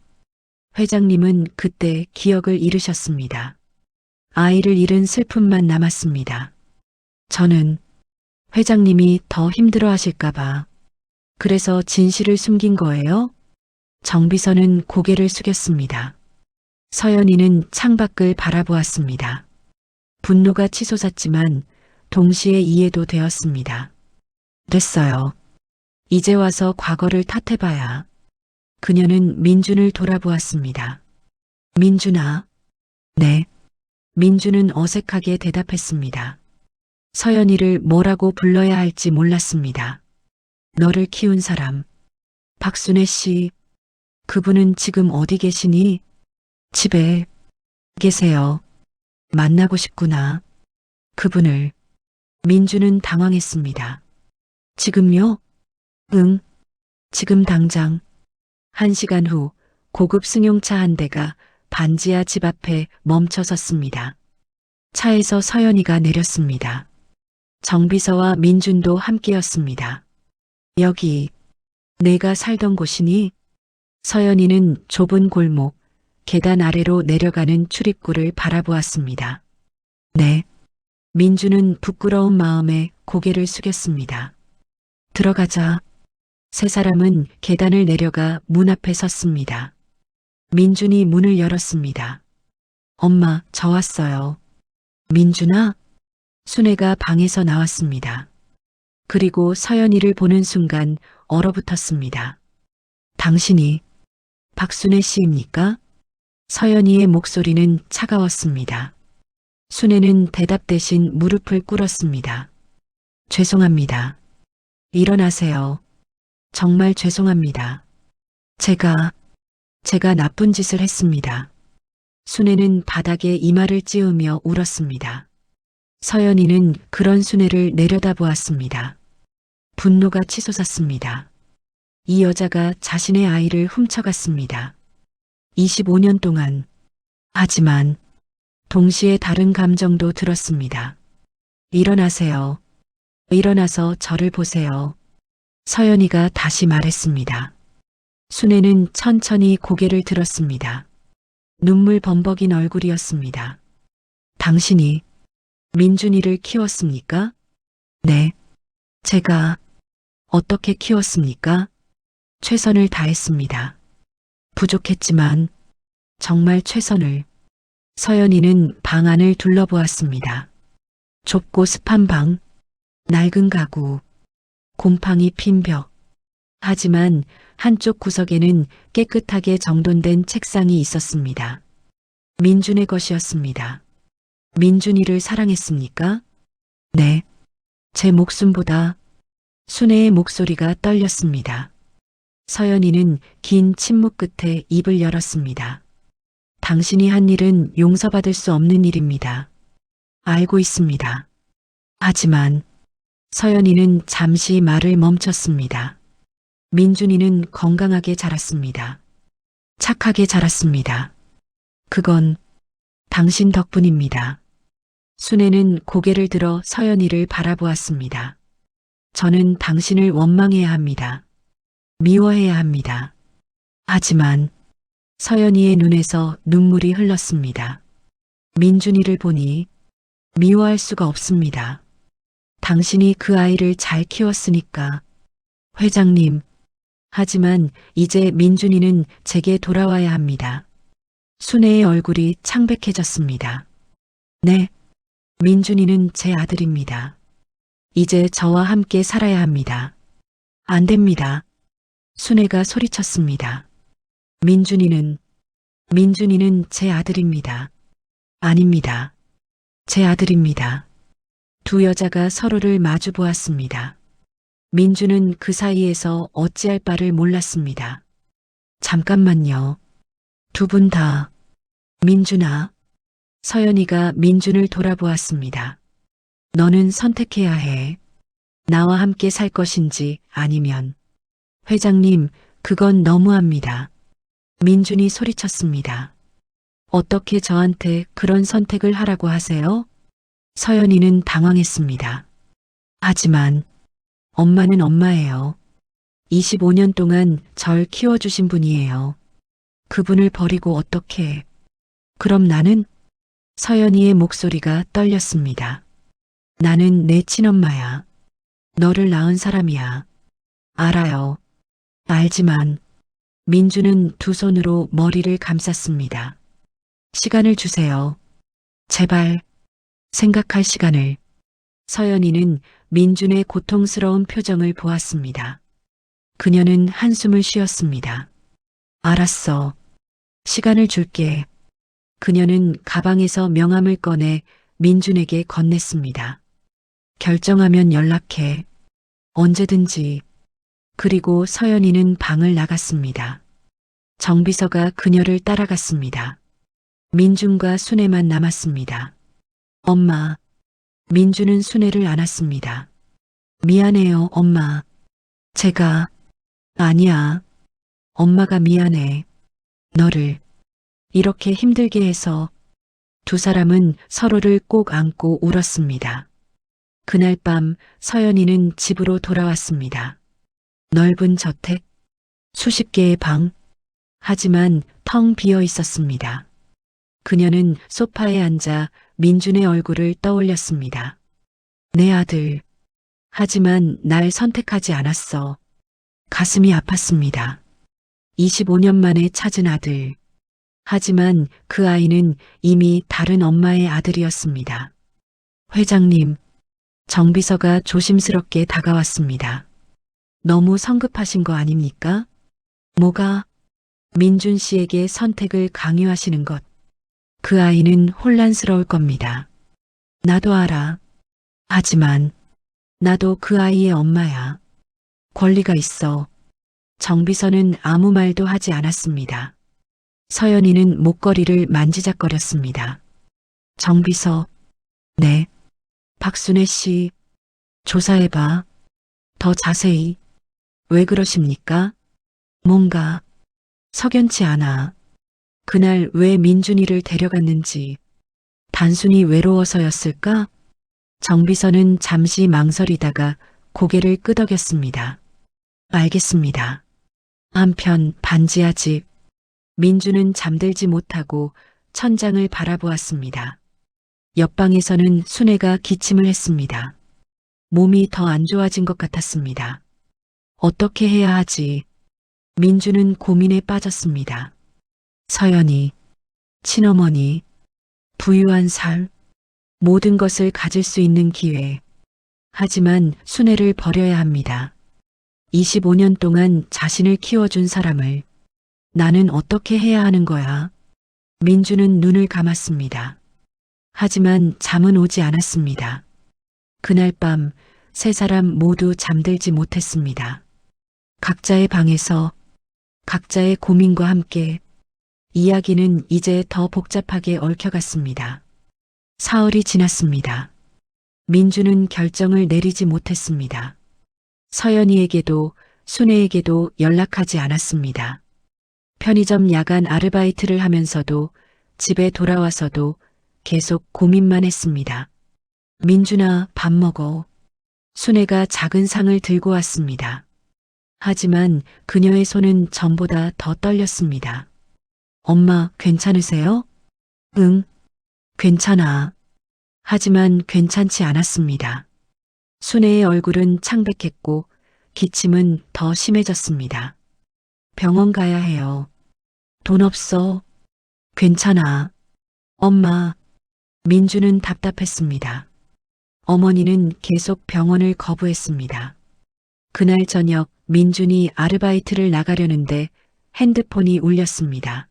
S1: 회장님은 그때 기억을 잃으셨습니다. 아이를 잃은 슬픔만 남았습니다. 저는 회장님이 더 힘들어 하실까봐 그래서 진실을 숨긴 거예요? 정비서는 고개를 숙였습니다. 서연이는 창밖을 바라보았습니다. 분노가 치솟았지만 동시에 이해도 되었습니다. 됐어요. 이제 와서 과거를 탓해봐야. 그녀는 민준을 돌아보았습니다. 민준아. 네. 민준은 어색하게 대답했습니다. 서연이를 뭐라고 불러야 할지 몰랐습니다. 너를 키운 사람. 박순애 씨. 그분은 지금 어디 계시니? 집에 계세요. 만나고 싶구나. 그분을. 민준은 당황했습니다. 지금요? 응. 지금 당장. 1시간 후 고급 승용차 한 대가 반지하 집 앞에 멈춰 섰습니다. 차에서 서연이가 내렸습니다. 정비서와 민준도 함께였습니다. 여기 내가 살던 곳이니? 서연이는 좁은 골목, 계단 아래로 내려가는 출입구를 바라보았습니다. 네. 민준은 부끄러운 마음에 고개를 숙였습니다. 들어가자. 세 사람은 계단을 내려가 문 앞에 섰습니다. 민준이 문을 열었습니다. 엄마, 저 왔어요. 민준아? 순애가 방에서 나왔습니다. 그리고 서연이를 보는 순간 얼어붙었습니다. 당신이 박순애 씨입니까? 서연이의 목소리는 차가웠습니다. 순애는 대답 대신 무릎을 꿇었습니다. 죄송합니다. 일어나세요. 정말 죄송합니다. 제가 나쁜 짓을 했습니다. 순애는 바닥에 이마를 찌우며 울었습니다. 서연이는 그런 순애를 내려다보았습니다. 분노가 치솟았습니다. 이 여자가 자신의 아이를 훔쳐갔습니다. 25년 동안. 하지만 동시에 다른 감정도 들었습니다. 일어나세요. 일어나서 저를 보세요. 서연이가 다시 말했습니다. 순애는 천천히 고개를 들었습니다. 눈물 범벅인 얼굴이었습니다. 당신이 민준이를 키웠습니까? 네. 제가 어떻게 키웠습니까? 최선을 다했습니다. 부족했지만 정말 최선을. 서연이는 방 안을 둘러보았습니다. 좁고 습한 방, 낡은 가구, 곰팡이 핀 벽. 하지만 한쪽 구석에는 깨끗하게 정돈된 책상이 있었습니다. 민준의 것이었습니다. 민준이를 사랑했습니까? 네. 제 목숨보다. 순애의 목소리가 떨렸습니다. 서연이는 긴 침묵 끝에 입을 열었습니다. 당신이 한 일은 용서받을 수 없는 일입니다. 알고 있습니다. 하지만 서연이는 잠시 말을 멈췄습니다. 민준이는 건강하게 자랐습니다. 착하게 자랐습니다. 그건 당신 덕분입니다. 순애는 고개를 들어 서연이를 바라보았습니다. 저는 당신을 원망해야 합니다. 미워해야 합니다. 하지만 서연이의 눈에서 눈물이 흘렀습니다. 민준이를 보니 미워할 수가 없습니다. 당신이 그 아이를 잘 키웠으니까. 회장님, 하지만 이제 민준이는 제게 돌아와야 합니다. 순애의 얼굴이 창백해졌습니다. 네, 민준이는 제 아들입니다. 이제 저와 함께 살아야 합니다. 안 됩니다. 순애가 소리쳤습니다. 민준이는 제 아들입니다. 아닙니다. 제 아들입니다. 두 여자가 서로를 마주 보았습니다. 민주는 그 사이에서 어찌할 바를 몰랐습니다. 잠깐만요. 두 분 다. 민준아. 서연이가 민준을 돌아보았습니다. 너는 선택해야 해. 나와 함께 살 것인지 아니면. 회장님, 그건 너무합니다. 민준이 소리쳤습니다. 어떻게 저한테 그런 선택을 하라고 하세요? 서연이는 당황했습니다. 하지만 엄마는 엄마예요. 25년 동안 절 키워주신 분이에요. 그분을 버리고 어떻게. 그럼 나는? 서연이의 목소리가 떨렸습니다. 나는 내 친엄마야. 너를 낳은 사람이야. 알아요. 알지만. 민주는 두 손으로 머리를 감쌌습니다. 시간을 주세요. 제발. 생각할 시간을. 서연이는 민준의 고통스러운 표정을 보았습니다. 그녀는 한숨을 쉬었습니다. 알았어. 시간을 줄게. 그녀는 가방에서 명함을 꺼내 민준에게 건넸습니다. 결정하면 연락해. 언제든지. 그리고 서연이는 방을 나갔습니다. 정비서가 그녀를 따라갔습니다. 민준과 순애만 남았습니다. 엄마. 민준은 순애를 안았습니다. 미안해요, 엄마. 제가. 아니야. 엄마가 미안해. 너를 이렇게 힘들게 해서. 두 사람은 서로를 꼭 안고 울었습니다. 그날 밤 서연이는 집으로 돌아왔습니다. 넓은 저택, 수십 개의 방, 하지만 텅 비어 있었습니다. 그녀는 소파에 앉아 민준의 얼굴을 떠올렸습니다. 내 아들. 하지만 날 선택하지 않았어. 가슴이 아팠습니다. 25년 만에 찾은 아들. 하지만 그 아이는 이미 다른 엄마의 아들이었습니다. 회장님, 정비서가 조심스럽게 다가왔습니다. 너무 성급하신 거 아닙니까? 뭐가? 민준 씨에게 선택을 강요하시는 것. 그 아이는 혼란스러울 겁니다. 나도 알아. 하지만 나도 그 아이의 엄마야. 권리가 있어. 정비서는 아무 말도 하지 않았습니다. 서연이는 목걸이를 만지작거렸습니다. 정비서. 네. 박순애 씨. 조사해봐. 더 자세히. 왜 그러십니까? 뭔가 석연치 않아. 그날 왜 민준이를 데려갔는지. 단순히 외로워서였을까? 정비서는 잠시 망설이다가 고개를 끄덕였습니다. 알겠습니다. 한편 반지하 집. 민주는 잠들지 못하고 천장을 바라보았습니다. 옆방에서는 순애가 기침을 했습니다. 몸이 더 안 좋아진 것 같았습니다. 어떻게 해야 하지? 민주는 고민에 빠졌습니다. 서연이, 친어머니, 부유한 삶, 모든 것을 가질 수 있는 기회. 하지만 순애를 버려야 합니다. 25년 동안 자신을 키워준 사람을. 나는 어떻게 해야 하는 거야? 민주는 눈을 감았습니다. 하지만 잠은 오지 않았습니다. 그날 밤 세 사람 모두 잠들지 못했습니다. 각자의 방에서 각자의 고민과 함께 이야기는 이제 더 복잡하게 얽혀갔습니다. 사흘이 지났습니다. 민주는 결정을 내리지 못했습니다. 서연이에게도 순애에게도 연락하지 않았습니다. 편의점 야간 아르바이트를 하면서도 집에 돌아와서도 계속 고민만 했습니다. 민준아, 밥 먹어. 순애가 작은 상을 들고 왔습니다. 하지만 그녀의 손은 전보다 더 떨렸습니다. 엄마, 괜찮으세요? 응, 괜찮아. 하지만 괜찮지 않았습니다. 순애의 얼굴은 창백했고 기침은 더 심해졌습니다. 병원 가야 해요. 돈 없어. 괜찮아. 엄마. 민주는 답답했습니다. 어머니는 계속 병원을 거부했습니다. 그날 저녁 민준이 아르바이트를 나가려는데 핸드폰이 울렸습니다.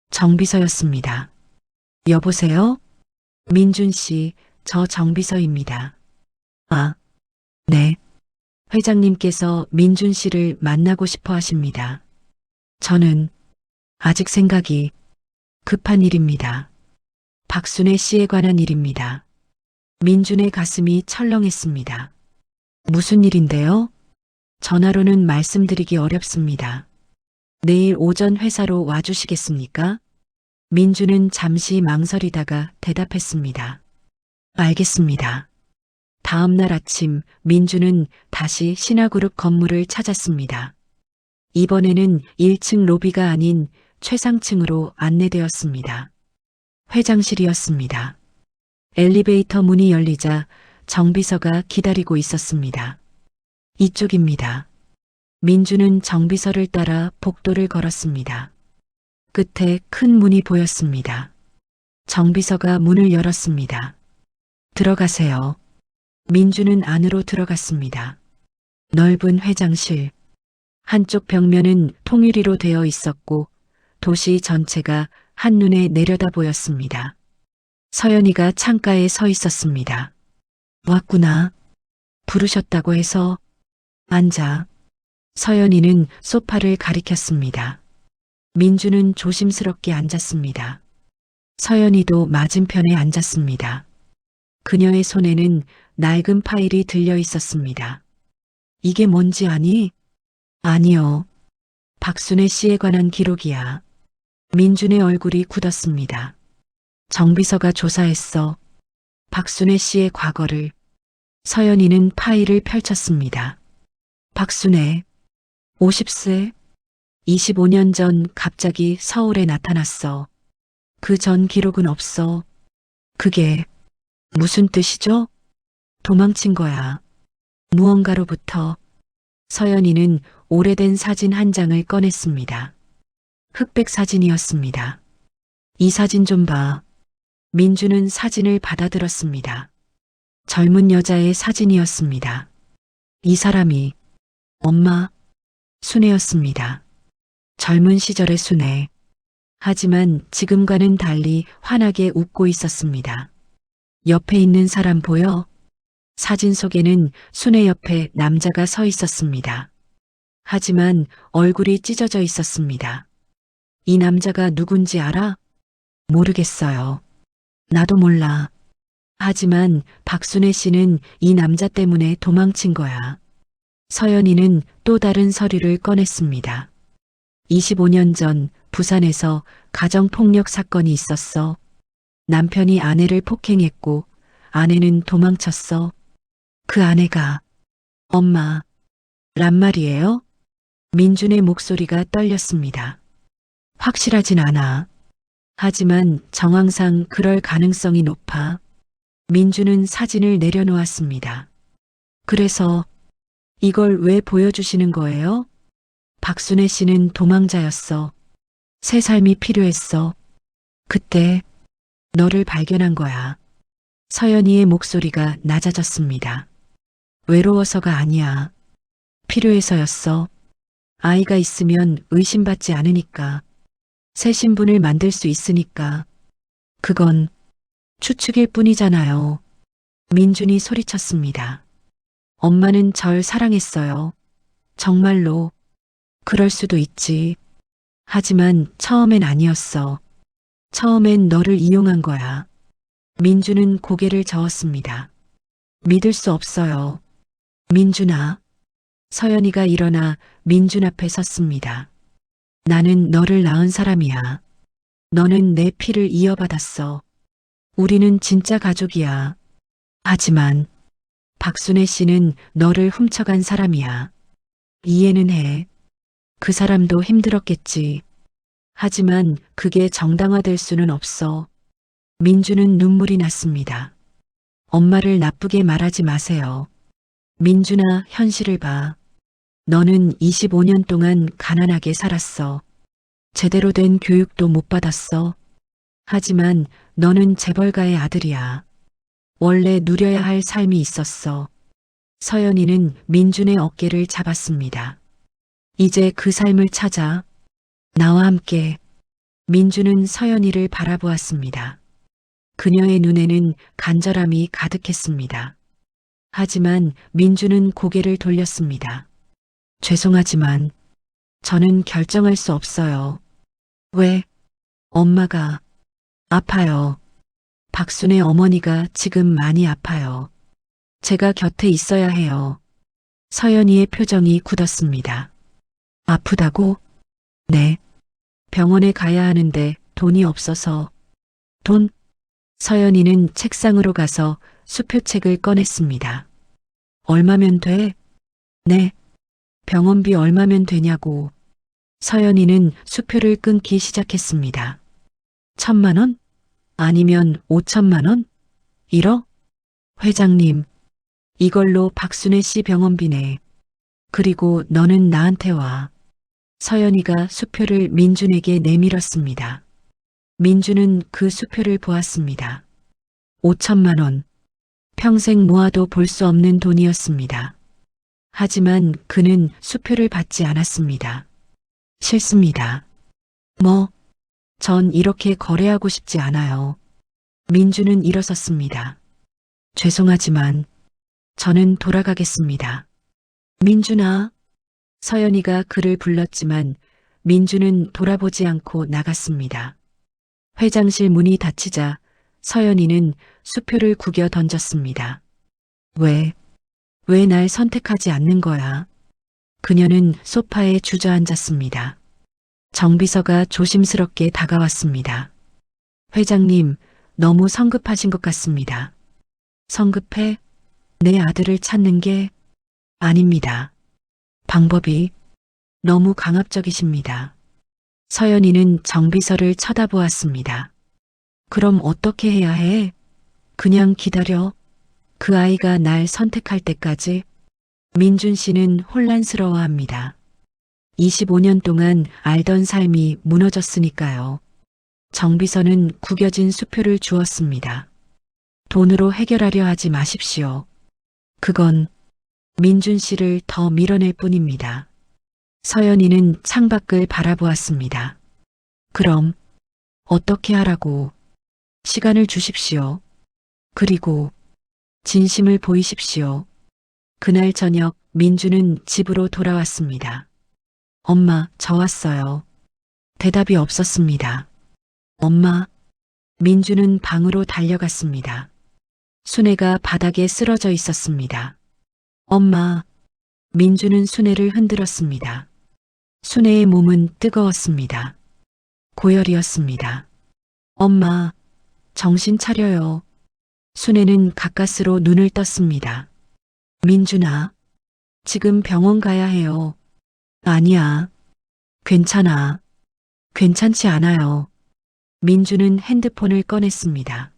S1: 정비서였습니다. 여보세요? 민준 씨, 저 정비서입니다. 아, 네. 회장님께서 민준 씨를 만나고 싶어 하십니다. 저는 아직 생각이 급한 일입니다. 박순애 씨에 관한 일입니다. 민준의 가슴이 철렁했습니다. 무슨 일인데요? 전화로는 말씀드리기 어렵습니다. 내일 오전 회사로 와주시겠습니까? 민준은 잠시 망설이다가 대답했습니다. 알겠습니다. 다음 날 아침 민준은 다시 신화그룹 건물을 찾았습니다. 이번에는 1층 로비가 아닌 최상층으로 안내되었습니다. 회장실이었습니다. 엘리베이터 문이 열리자 정비서가 기다리고 있었습니다. 이쪽입니다. 민주는 정비서를 따라 복도를 걸었습니다. 끝에 큰 문이 보였습니다. 정비서가 문을 열었습니다. 들어가세요. 민주는 안으로 들어갔습니다. 넓은 회장실. 한쪽 벽면은 통유리로 되어 있었고 도시 전체가 한눈에 내려다 보였습니다. 서연이가 창가에 서 있었습니다. 왔구나. 부르셨다고 해서 앉아. 서연이는 소파를 가리켰습니다. 민주는 조심스럽게 앉았습니다. 서연이도 맞은편에 앉았습니다. 그녀의 손에는 낡은 파일이 들려 있었습니다. 이게 뭔지 아니? 아니요. 박순애 씨에 관한 기록이야. 민준의 얼굴이 굳었습니다. 정비서가 조사했어. 박순애 씨의 과거를. 서연이는 파일을 펼쳤습니다. 박순애, 50세, 25년 전 갑자기 서울에 나타났어. 그 전 기록은 없어. 그게 무슨 뜻이죠? 도망친 거야. 무언가로부터. 서연이는 오래된 사진 한 장을 꺼냈습니다. 흑백 사진이었습니다. 이 사진 좀 봐. 민주는 사진을 받아들었습니다. 젊은 여자의 사진이었습니다. 이 사람이 엄마 순애였습니다. 젊은 시절의 순애. 하지만 지금과는 달리 환하게 웃고 있었습니다. 옆에 있는 사람 보여? 사진 속에는 순애 옆에 남자가 서 있었습니다. 하지만 얼굴이 찢어져 있었습니다. 이 남자가 누군지 알아? 모르겠어요. 나도 몰라. 하지만 박순애 씨는 이 남자 때문에 도망친 거야. 서연이는 또 다른 서류를 꺼냈습니다. 25년 전 부산에서 가정폭력 사건이 있었어. 남편이 아내를 폭행했고 아내는 도망쳤어. 그 아내가 엄마 란 말이에요? 민준의 목소리가 떨렸습니다. 확실하진 않아. 하지만 정황상 그럴 가능성이 높아. 민준은 사진을 내려놓았습니다. 그래서 이걸 왜 보여주시는 거예요? 박순애 씨는 도망자였어. 새 삶이 필요했어. 그때 너를 발견한 거야. 서연이의 목소리가 낮아졌습니다. 외로워서가 아니야. 필요해서였어. 아이가 있으면 의심받지 않으니까. 새 신분을 만들 수 있으니까. 그건 추측일 뿐이잖아요. 민준이 소리쳤습니다. 엄마는 절 사랑했어요. 정말로. 그럴 수도 있지. 하지만 처음엔 아니었어. 처음엔 너를 이용한 거야. 민준은 고개를 저었습니다. 믿을 수 없어요. 민준아. 서연이가 일어나 민준 앞에 섰습니다. 나는 너를 낳은 사람이야. 너는 내 피를 이어받았어. 우리는 진짜 가족이야. 하지만 박순애 씨는 너를 훔쳐간 사람이야. 이해는 해. 그 사람도 힘들었겠지. 하지만 그게 정당화될 수는 없어. 민주는 눈물이 났습니다. 엄마를 나쁘게 말하지 마세요. 민준아, 현실을 봐. 너는 25년 동안 가난하게 살았어. 제대로 된 교육도 못 받았어. 하지만 너는 재벌가의 아들이야. 원래 누려야 할 삶이 있었어. 서연이는 민준의 어깨를 잡았습니다. 이제 그 삶을 찾아. 나와 함께. 민준은 서연이를 바라보았습니다. 그녀의 눈에는 간절함이 가득했습니다. 하지만 민준은 고개를 돌렸습니다. 죄송하지만 저는 결정할 수 없어요. 왜? 엄마가 아파요. 박순의 어머니가 지금 많이 아파요. 제가 곁에 있어야 해요. 서연이의 표정이 굳었습니다. 아프다고? 네. 병원에 가야 하는데 돈이 없어서. 돈? 서연이는 책상으로 가서 수표책을 꺼냈습니다. 얼마면 돼? 네. 병원비 얼마면 되냐고. 서연이는 수표를 끊기 시작했습니다. 1,000만 원? 아니면 5천만 원? 1억? 회장님, 이걸로 박순애 씨 병원비네. 그리고 너는 나한테 와. 서연이가 수표를 민준에게 내밀었습니다. 민준은 그 수표를 보았습니다. 5천만 원. 평생 모아도 볼 수 없는 돈이었습니다. 하지만 그는 수표를 받지 않았습니다. 싫습니다. 뭐, 전 이렇게 거래하고 싶지 않아요. 민주는 일어섰습니다. 죄송하지만 저는 돌아가겠습니다. 민준아. 서연이가 그를 불렀지만 민주는 돌아보지 않고 나갔습니다. 회장실 문이 닫히자 서연이는 수표를 구겨 던졌습니다. 왜 날 선택하지 않는 거야? 그녀는 소파에 주저앉았습니다. 정비서가 조심스럽게 다가왔습니다. 회장님, 너무 성급하신 것 같습니다. 성급해? 내 아들을 찾는 게 아닙니다. 방법이 너무 강압적이십니다. 서연이는 정비서를 쳐다보았습니다. 그럼 어떻게 해야 해? 그냥 기다려. 그 아이가 날 선택할 때까지. 민준 씨는 혼란스러워합니다. 25년 동안 알던 삶이 무너졌으니까요. 정비서는 구겨진 수표를 주었습니다. 돈으로 해결하려 하지 마십시오. 그건 민준 씨를 더 밀어낼 뿐입니다. 서연이는 창밖을 바라보았습니다. 그럼 어떻게 하라고? 시간을 주십시오. 그리고 진심을 보이십시오. 그날 저녁 민주는 집으로 돌아왔습니다. 엄마, 저 왔어요. 대답이 없었습니다. 엄마. 민주는 방으로 달려갔습니다. 순애가 바닥에 쓰러져 있었습니다. 엄마. 민주는 순애를 흔들었습니다. 순애의 몸은 뜨거웠습니다. 고열이었습니다. 엄마, 정신 차려요. 순애는 가까스로 눈을 떴습니다. 민준아, 지금 병원 가야 해요. 아니야. 괜찮아. 괜찮지 않아요. 민주는 핸드폰을 꺼냈습니다.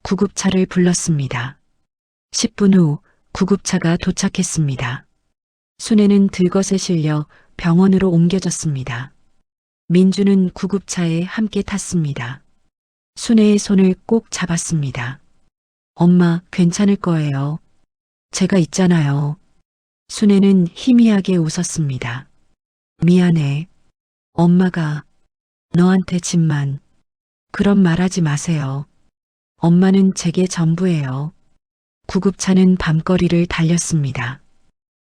S1: 구급차를 불렀습니다. 10분 후 구급차가 도착했습니다. 순애는 들것에 실려 병원으로 옮겨졌습니다. 민주는 구급차에 함께 탔습니다. 순애의 손을 꼭 잡았습니다. 엄마, 괜찮을 거예요. 제가 있잖아요. 순애는 희미하게 웃었습니다. 미안해. 엄마가 너한테 짐만. 그런 말하지 마세요. 엄마는 제게 전부예요. 구급차는 밤거리를 달렸습니다.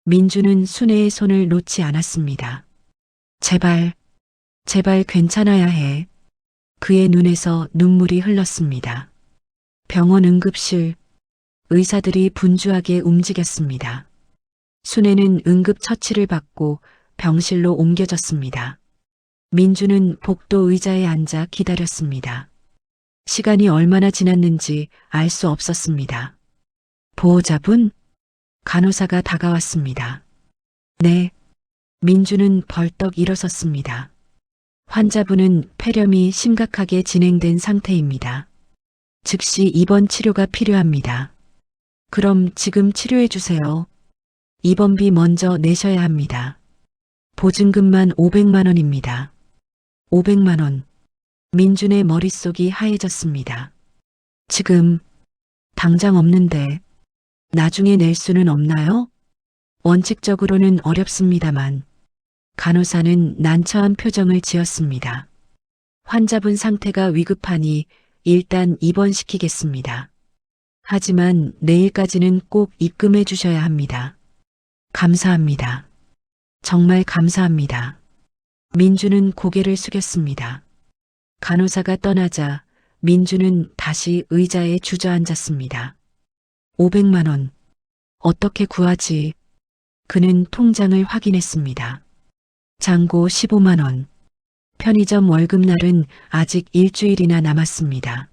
S1: 민주는 순애의 손을 놓지 않았습니다. 제발, 제발 괜찮아야 해. 그의 눈에서 눈물이 흘렀습니다. 병원 응급실, 의사들이 분주하게 움직였습니다. 순애는 응급처치를 받고 병실로 옮겨졌습니다. 민주는 복도 의자에 앉아 기다렸습니다. 시간이 얼마나 지났는지 알 수 없었습니다. 보호자분? 간호사가 다가왔습니다. 네. 민주는 벌떡 일어섰습니다. 환자분은 폐렴이 심각하게 진행된 상태입니다. 즉시 입원 치료가 필요합니다. 그럼 지금 치료해 주세요. 입원비 먼저 내셔야 합니다. 보증금만 500만 원입니다. 500만 원. 민준의 머릿속이 하얘졌습니다. 지금 당장 없는데 나중에 낼 수는 없나요? 원칙적으로는 어렵습니다만 간호사는 난처한 표정을 지었습니다. 환자분 상태가 위급하니 일단 입원시키겠습니다. 하지만 내일까지는 꼭 입금해 주셔야 합니다. 감사합니다. 정말 감사합니다. 민주는 고개를 숙였습니다. 간호사가 떠나자 민주는 다시 의자에 주저앉았습니다. 500만 원. 어떻게 구하지? 그는 통장을 확인했습니다. 잔고 15만 원. 편의점 월급날은 아직 일주일이나 남았습니다.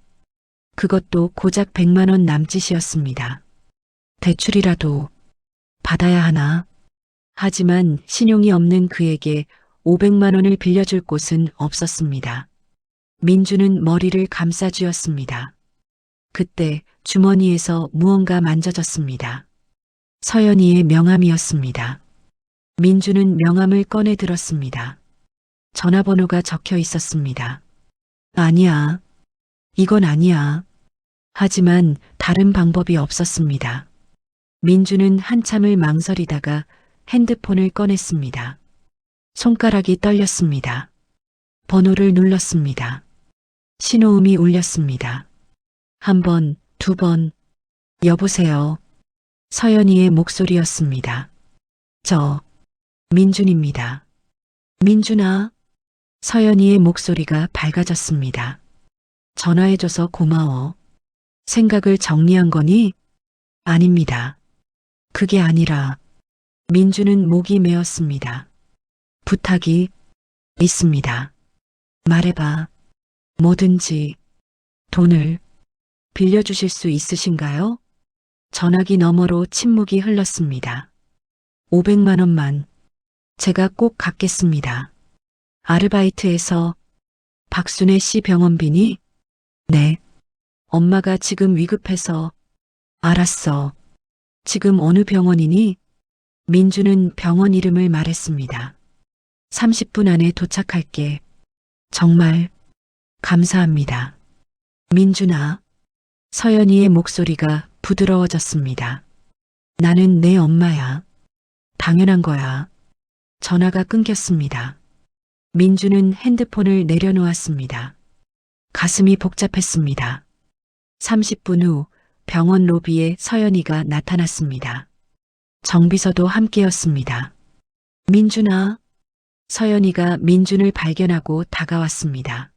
S1: 그것도 고작 100만 원 남짓이었습니다. 대출이라도 받아야 하나? 하지만 신용이 없는 그에게 500만 원을 빌려줄 곳은 없었습니다. 민주는 머리를 감싸쥐었습니다. 그때 주머니에서 무언가 만져졌습니다. 서연이의 명함이었습니다. 민주는 명함을 꺼내 들었습니다. 전화번호가 적혀 있었습니다. 아니야. 이건 아니야. 하지만 다른 방법이 없었습니다. 민주는 한참을 망설이다가 핸드폰을 꺼냈습니다. 손가락이 떨렸습니다. 번호를 눌렀습니다. 신호음이 울렸습니다. 한 번, 두 번. 여보세요. 서연이의 목소리였습니다. 저, 민준입니다. 민준아. 서연이의 목소리가 밝아졌습니다. 전화해줘서 고마워. 생각을 정리한 거니? 아닙니다. 그게 아니라 민주는 목이 메었습니다. 부탁이 있습니다. 말해봐. 뭐든지. 돈을 빌려주실 수 있으신가요? 전화기 너머로 침묵이 흘렀습니다. 500만 원만 제가 꼭 갚겠습니다. 아르바이트에서 박순애 씨 병원비니? 네. 엄마가 지금 위급해서. 알았어. 지금 어느 병원이니? 민주는 병원 이름을 말했습니다. 30분 안에 도착할게. 정말 감사합니다. 민준아. 서연이의 목소리가 부드러워졌습니다. 나는 내 엄마야. 당연한 거야. 전화가 끊겼습니다. 민주는 핸드폰을 내려놓았습니다. 가슴이 복잡했습니다. 30분 후 병원 로비에 서연이가 나타났습니다. 정비서도 함께였습니다. 민준아. 서연이가 민준을 발견하고 다가왔습니다.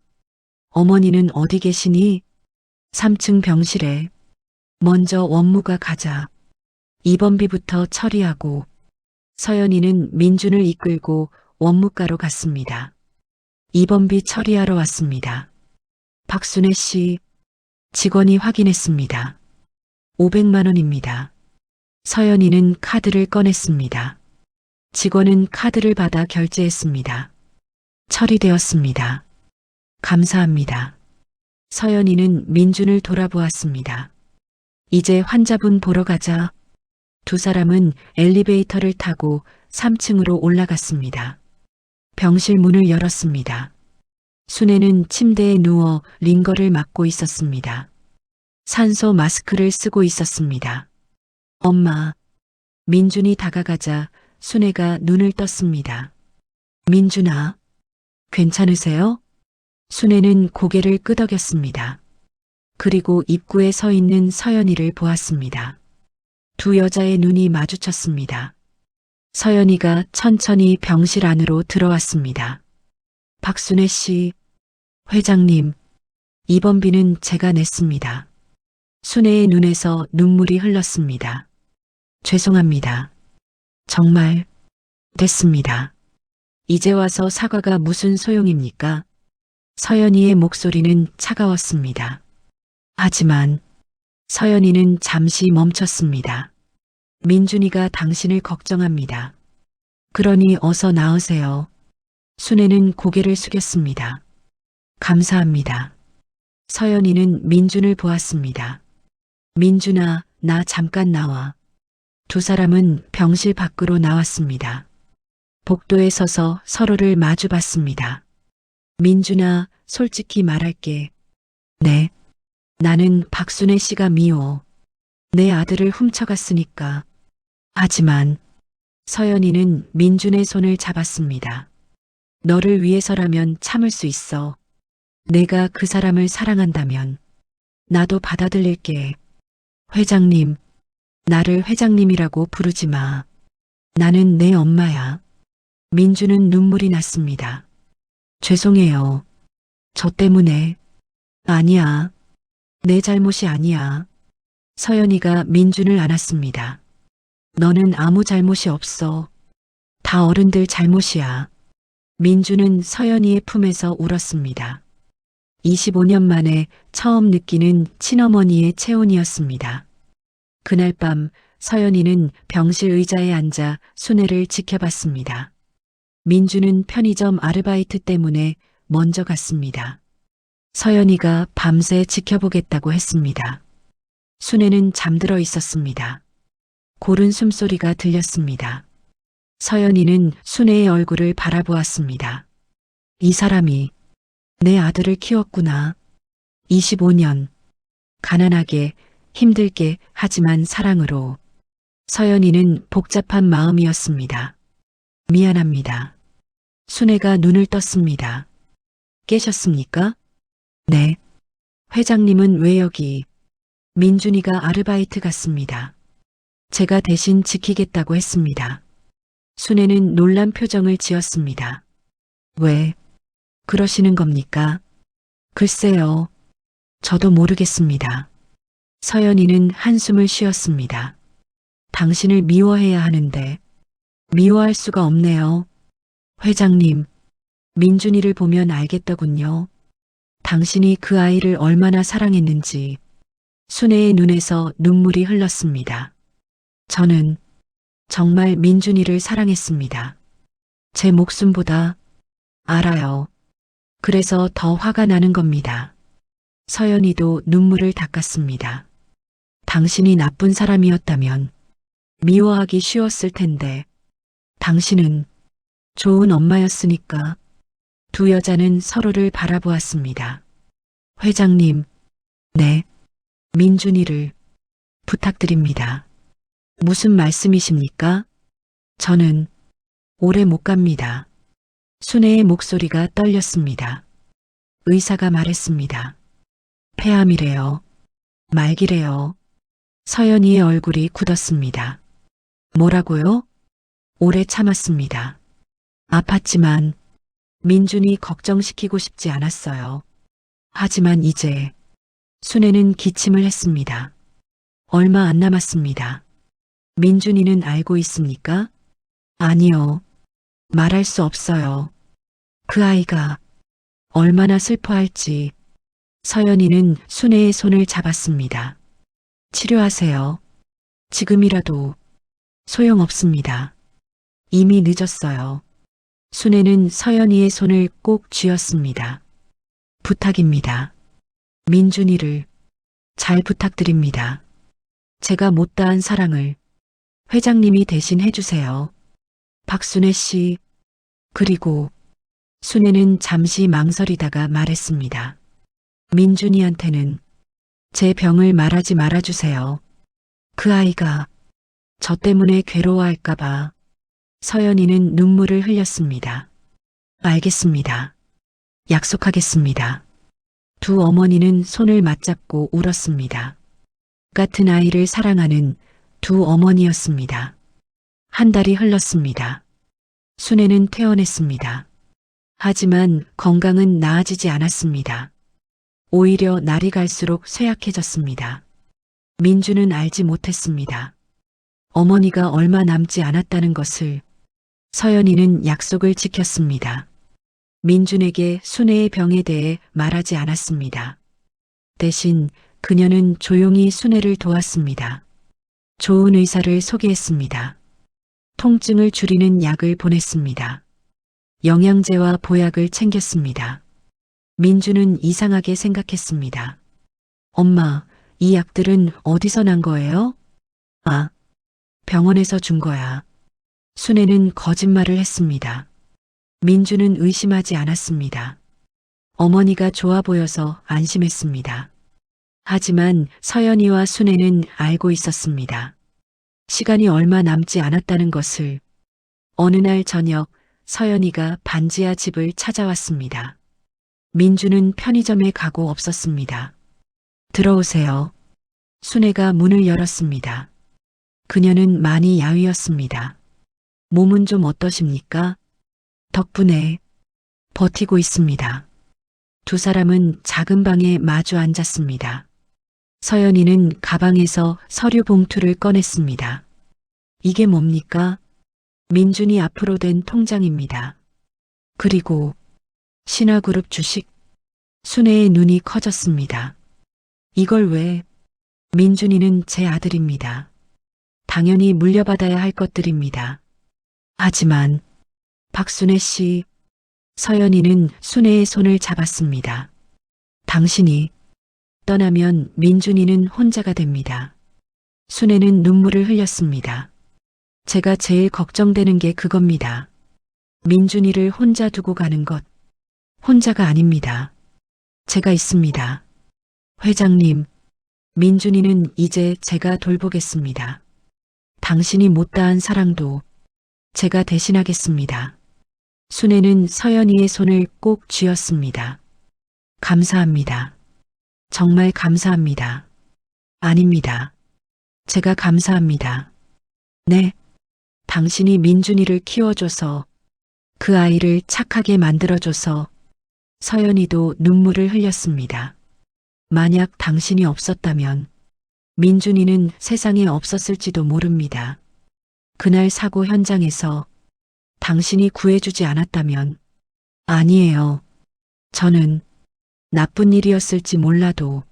S1: 어머니는 어디 계시니? 3층 병실에. 먼저 원무가 가자. 입원비부터 처리하고. 서연이는 민준을 이끌고 원무가로 갔습니다. 입원비 처리하러 왔습니다. 박순애 씨. 직원이 확인했습니다. 500만 원입니다. 서연이는 카드를 꺼냈습니다. 직원은 카드를 받아 결제했습니다. 처리되었습니다. 감사합니다. 서연이는 민준을 돌아보았습니다. 이제 환자분 보러 가자. 두 사람은 엘리베이터를 타고 3층으로 올라갔습니다. 병실 문을 열었습니다. 순애는 침대에 누워 링거를 맞고 있었습니다. 산소 마스크를 쓰고 있었습니다. 엄마. 민준이 다가가자 순애가 눈을 떴습니다. 민준아. 괜찮으세요? 순애는 고개를 끄덕였습니다. 그리고 입구에 서 있는 서연이를 보았습니다. 두 여자의 눈이 마주쳤습니다. 서연이가 천천히 병실 안으로 들어왔습니다. 박순애 씨. 회장님. 입원비는 제가 냈습니다. 순애의 눈에서 눈물이 흘렀습니다. 죄송합니다. 정말 됐습니다. 이제 와서 사과가 무슨 소용입니까? 서연이의 목소리는 차가웠습니다. 하지만 서연이는 잠시 멈췄습니다. 민준이가 당신을 걱정합니다. 그러니 어서 나으세요. 순애는 고개를 숙였습니다. 감사합니다. 서연이는 민준을 보았습니다. 민준아, 나 잠깐 나와. 두 사람은 병실 밖으로 나왔습니다. 복도에 서서 서로를 마주 봤습니다. 민준아, 솔직히 말할게. 네. 나는 박순애 씨가 미워. 내 아들을 훔쳐갔으니까. 하지만 서연이는 민준의 손을 잡았습니다. 너를 위해서라면 참을 수 있어. 내가 그 사람을 사랑한다면 나도 받아들일게. 회장님, 나를 회장님이라고 부르지 마. 나는 내 엄마야. 민준은 눈물이 났습니다. 죄송해요. 저 때문에. 아니야. 내 잘못이 아니야. 서연이가 민준을 안았습니다. 너는 아무 잘못이 없어. 다 어른들 잘못이야. 민준은 서연이의 품에서 울었습니다. 25년 만에 처음 느끼는 친어머니의 체온이었습니다. 그날 밤 서연이는 병실 의자에 앉아 순애를 지켜봤습니다. 민준은 편의점 아르바이트 때문에 먼저 갔습니다. 서연이가 밤새 지켜보겠다고 했습니다. 순애는 잠들어 있었습니다. 고른 숨소리가 들렸습니다. 서연이는 순애의 얼굴을 바라보았습니다. 이 사람이 내 아들을 키웠구나. 25년. 가난하게, 힘들게, 하지만 사랑으로. 서연이는 복잡한 마음이었습니다. 미안합니다. 순애가 눈을 떴습니다. 깨셨습니까? 네. 회장님은 왜 여기? 민준이가 아르바이트 갔습니다. 제가 대신 지키겠다고 했습니다. 순애는 놀란 표정을 지었습니다. 왜 그러시는 겁니까? 글쎄요. 저도 모르겠습니다. 서연이는 한숨을 쉬었습니다. 당신을 미워해야 하는데 미워할 수가 없네요. 회장님, 민준이를 보면 알겠더군요. 당신이 그 아이를 얼마나 사랑했는지. 순애의 눈에서 눈물이 흘렀습니다. 저는 정말 민준이를 사랑했습니다. 제 목숨보다. 알아요. 그래서 더 화가 나는 겁니다. 서연이도 눈물을 닦았습니다. 당신이 나쁜 사람이었다면 미워하기 쉬웠을 텐데 당신은 좋은 엄마였으니까. 두 여자는 서로를 바라보았습니다. 회장님, 네, 민준이를 부탁드립니다. 무슨 말씀이십니까? 저는 오래 못 갑니다. 순애의 목소리가 떨렸습니다. 의사가 말했습니다. 폐암이래요. 말기래요. 서연이의 얼굴이 굳었습니다. 뭐라고요? 오래 참았습니다. 아팠지만 민준이 걱정시키고 싶지 않았어요. 하지만 이제 순애는 기침을 했습니다. 얼마 안 남았습니다. 민준이는 알고 있습니까? 아니요. 말할 수 없어요. 그 아이가 얼마나 슬퍼할지. 서연이는 순애의 손을 잡았습니다. 치료하세요. 지금이라도. 소용없습니다. 이미 늦었어요. 순애는 서연이의 손을 꼭 쥐었습니다. 부탁입니다. 민준이를 잘 부탁드립니다. 제가 못다한 사랑을 회장님이 대신 해주세요. 박순애 씨. 그리고 순애는 잠시 망설이다가 말했습니다. 민준이한테는 제 병을 말하지 말아주세요. 그 아이가 저 때문에 괴로워할까봐. 서연이는 눈물을 흘렸습니다. 알겠습니다. 약속하겠습니다. 두 어머니는 손을 맞잡고 울었습니다. 같은 아이를 사랑하는 두 어머니였습니다. 한 달이 흘렀습니다. 순애는 퇴원했습니다. 하지만 건강은 나아지지 않았습니다. 오히려 날이 갈수록 쇠약해졌습니다. 민주는 알지 못했습니다. 어머니가 얼마 남지 않았다는 것을. 서연이는 약속을 지켰습니다. 민준에게 순애의 병에 대해 말하지 않았습니다. 대신 그녀는 조용히 순애를 도왔습니다. 좋은 의사를 소개했습니다. 통증을 줄이는 약을 보냈습니다. 영양제와 보약을 챙겼습니다. 민주는 이상하게 생각했습니다. 엄마, 이 약들은 어디서 난 거예요? 아, 병원에서 준 거야. 순애는 거짓말을 했습니다. 민주는 의심하지 않았습니다. 어머니가 좋아 보여서 안심했습니다. 하지만 서연이와 순애는 알고 있었습니다. 시간이 얼마 남지 않았다는 것을. 어느 날 저녁 서연이가 반지하 집을 찾아왔습니다. 민주는 편의점에 가고 없었습니다. 들어오세요. 순애가 문을 열었습니다. 그녀는 많이 야위었습니다. 몸은 좀 어떠십니까? 덕분에 버티고 있습니다. 두 사람은 작은 방에 마주 앉았습니다. 서연이는 가방에서 서류 봉투를 꺼냈습니다. 이게 뭡니까? 민준이 앞으로 된 통장입니다. 그리고 신화그룹 주식. 순애의 눈이 커졌습니다. 이걸 왜? 민준이는 제 아들입니다. 당연히 물려받아야 할 것들입니다. 하지만 박순애 씨, 서연이는 순애의 손을 잡았습니다. 당신이 떠나면 민준이는 혼자가 됩니다. 순애는 눈물을 흘렸습니다. 제가 제일 걱정되는 게 그겁니다. 민준이를 혼자 두고 가는 것. 혼자가 아닙니다. 제가 있습니다. 회장님, 민준이는 이제 제가 돌보겠습니다. 당신이 못다한 사랑도 제가 대신하겠습니다. 순애는 서연이의 손을 꼭 쥐었습니다. 감사합니다. 정말 감사합니다. 아닙니다. 제가 감사합니다. 네. 당신이 민준이를 키워줘서 그 아이를 착하게 만들어줘서. 서연이도 눈물을 흘렸습니다. 만약 당신이 없었다면 민준이는 세상에 없었을지도 모릅니다. 그날 사고 현장에서 당신이 구해주지 않았다면. 아니에요. 저는 나쁜 일이었을지 몰라도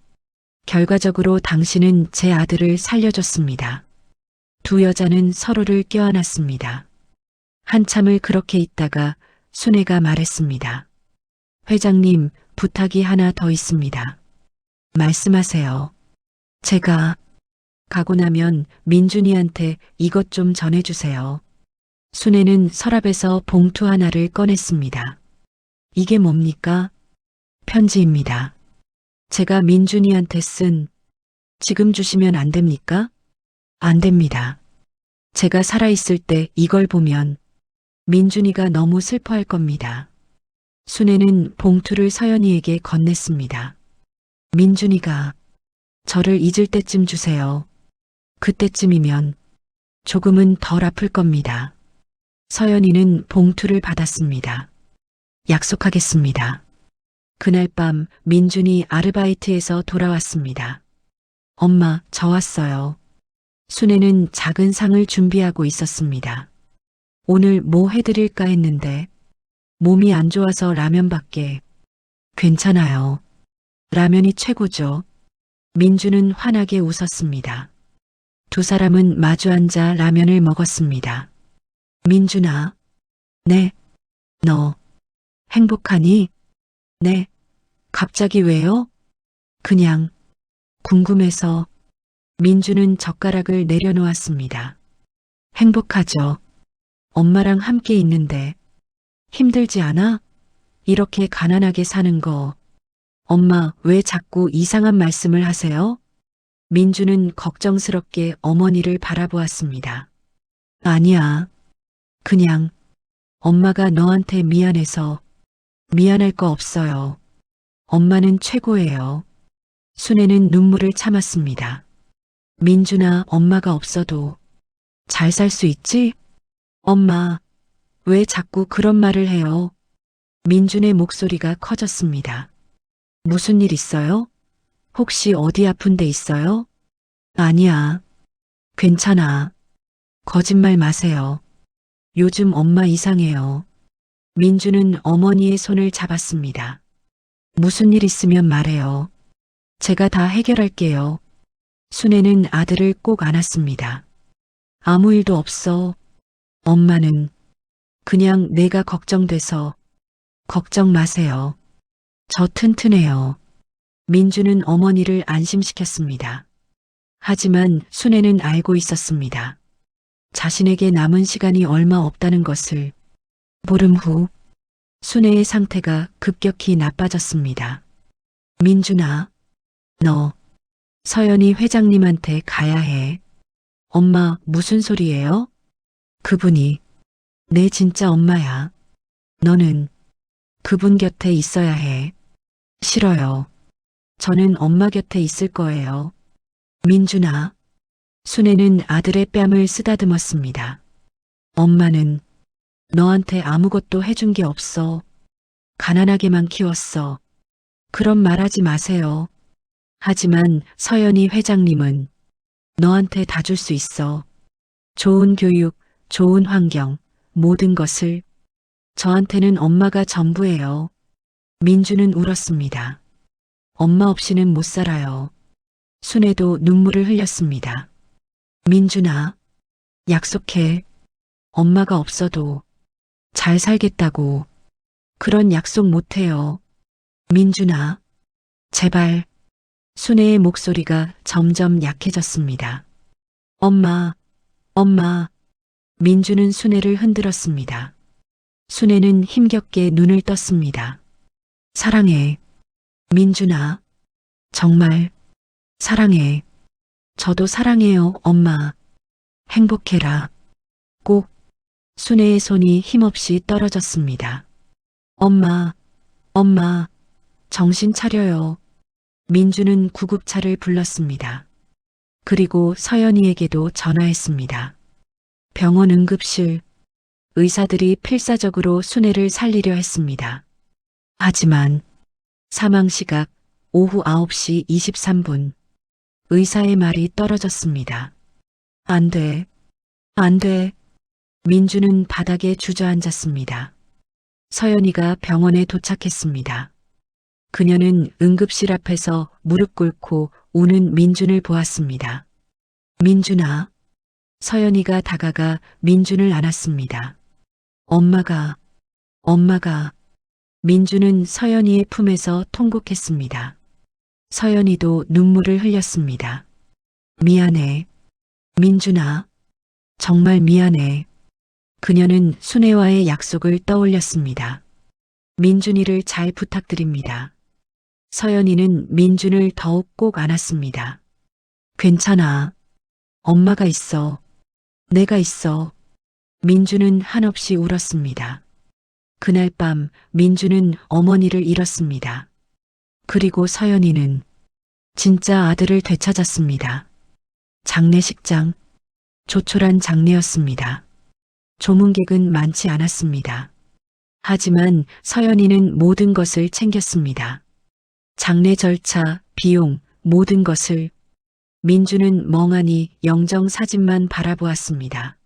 S1: 결과적으로 당신은 제 아들을 살려줬습니다. 두 여자는 서로를 껴안았습니다. 한참을 그렇게 있다가 순애가 말했습니다. 회장님, 부탁이 하나 더 있습니다. 말씀하세요. 제가 가고 나면 민준이한테 이것 좀 전해주세요. 순애는 서랍에서 봉투 하나를 꺼냈습니다. 이게 뭡니까? 편지입니다. 제가 민준이한테 쓴. 지금 주시면 안 됩니까? 안 됩니다. 제가 살아있을 때 이걸 보면 민준이가 너무 슬퍼할 겁니다. 순애는 봉투를 서연이에게 건넸습니다. 민준이가 저를 잊을 때쯤 주세요. 그때쯤이면 조금은 덜 아플 겁니다. 서연이는 봉투를 받았습니다. 약속하겠습니다. 그날 밤 민준이 아르바이트에서 돌아왔습니다. 엄마, 저 왔어요. 순애는 작은 상을 준비하고 있었습니다. 오늘 뭐 해드릴까 했는데 몸이 안 좋아서 라면밖에. 괜찮아요. 라면이 최고죠. 민주는 환하게 웃었습니다. 두 사람은 마주 앉아 라면을 먹었습니다. 민준아. 네. 너 행복하니? 네. 갑자기 왜요? 그냥 궁금해서. 민주는 젓가락을 내려놓았습니다. 행복하죠. 엄마랑 함께 있는데. 힘들지 않아? 이렇게 가난하게 사는 거. 엄마, 왜 자꾸 이상한 말씀을 하세요? 민주는 걱정스럽게 어머니를 바라보았습니다. 아니야. 그냥 엄마가 너한테 미안해서. 미안할 거 없어요. 엄마는 최고예요. 순애는 눈물을 참았습니다. 민준아, 엄마가 없어도 잘 살 수 있지? 엄마, 왜 자꾸 그런 말을 해요? 민준의 목소리가 커졌습니다. 무슨 일 있어요? 혹시 어디 아픈 데 있어요? 아니야. 괜찮아. 거짓말 마세요. 요즘 엄마 이상해요. 민주는 어머니의 손을 잡았습니다. 무슨 일 있으면 말해요. 제가 다 해결할게요. 순애는 아들을 꼭 안았습니다. 아무 일도 없어. 엄마는 그냥 내가 걱정돼서. 걱정 마세요. 저 튼튼해요. 민주는 어머니를 안심시켰습니다. 하지만 순애는 알고 있었습니다. 자신에게 남은 시간이 얼마 없다는 것을. 보름 후 순애의 상태가 급격히 나빠졌습니다. 민준아, 너 서연이 회장님한테 가야 해. 엄마, 무슨 소리예요? 그분이 내 진짜 엄마야. 너는 그분 곁에 있어야 해. 싫어요. 저는 엄마 곁에 있을 거예요. 민준아. 순애는 아들의 뺨을 쓰다듬었습니다. 엄마는 너한테 아무것도 해준 게 없어. 가난하게만 키웠어. 그런 말하지 마세요. 하지만 서연이 회장님은 너한테 다 줄 수 있어. 좋은 교육, 좋은 환경, 모든 것을. 저한테는 엄마가 전부예요. 민주는 울었습니다. 엄마 없이는 못 살아요. 순애도 눈물을 흘렸습니다. 민준아, 약속해. 엄마가 없어도 잘 살겠다고. 그런 약속 못해요. 민준아, 제발. 순애의 목소리가 점점 약해졌습니다. 엄마, 엄마. 민주는 순애를 흔들었습니다. 순애는 힘겹게 눈을 떴습니다. 사랑해. 민준아. 정말 사랑해. 저도 사랑해요, 엄마. 행복해라. 꼭. 순애의 손이 힘없이 떨어졌습니다. 엄마, 엄마. 정신 차려요. 민주는 구급차를 불렀습니다. 그리고 서연이에게도 전화했습니다. 병원 응급실. 의사들이 필사적으로 순애를 살리려 했습니다. 하지만 사망 시각 오후 9시 23분. 의사의 말이 떨어졌습니다. 안 돼. 안 돼. 민주는 바닥에 주저앉았습니다. 서연이가 병원에 도착했습니다. 그녀는 응급실 앞에서 무릎 꿇고 우는 민준을 보았습니다. 민준아. 서연이가 다가가 민준을 안았습니다. 엄마가. 민주는 서연이의 품에서 통곡했습니다. 서연이도 눈물을 흘렸습니다. 미안해. 민준아. 정말 미안해. 그녀는 순애와의 약속을 떠올렸습니다. 민준이를 잘 부탁드립니다. 서연이는 민준을 더욱 꼭 안았습니다. 괜찮아. 엄마가 있어. 내가 있어. 민주는 한없이 울었습니다. 그날 밤 민주는 어머니를 잃었습니다. 그리고 서연이는 진짜 아들을 되찾았습니다. 장례식장. 조촐한 장례였습니다. 조문객은 많지 않았습니다. 하지만 서연이는 모든 것을 챙겼습니다. 장례 절차, 비용, 모든 것을. 민주는 멍하니 영정 사진만 바라보았습니다.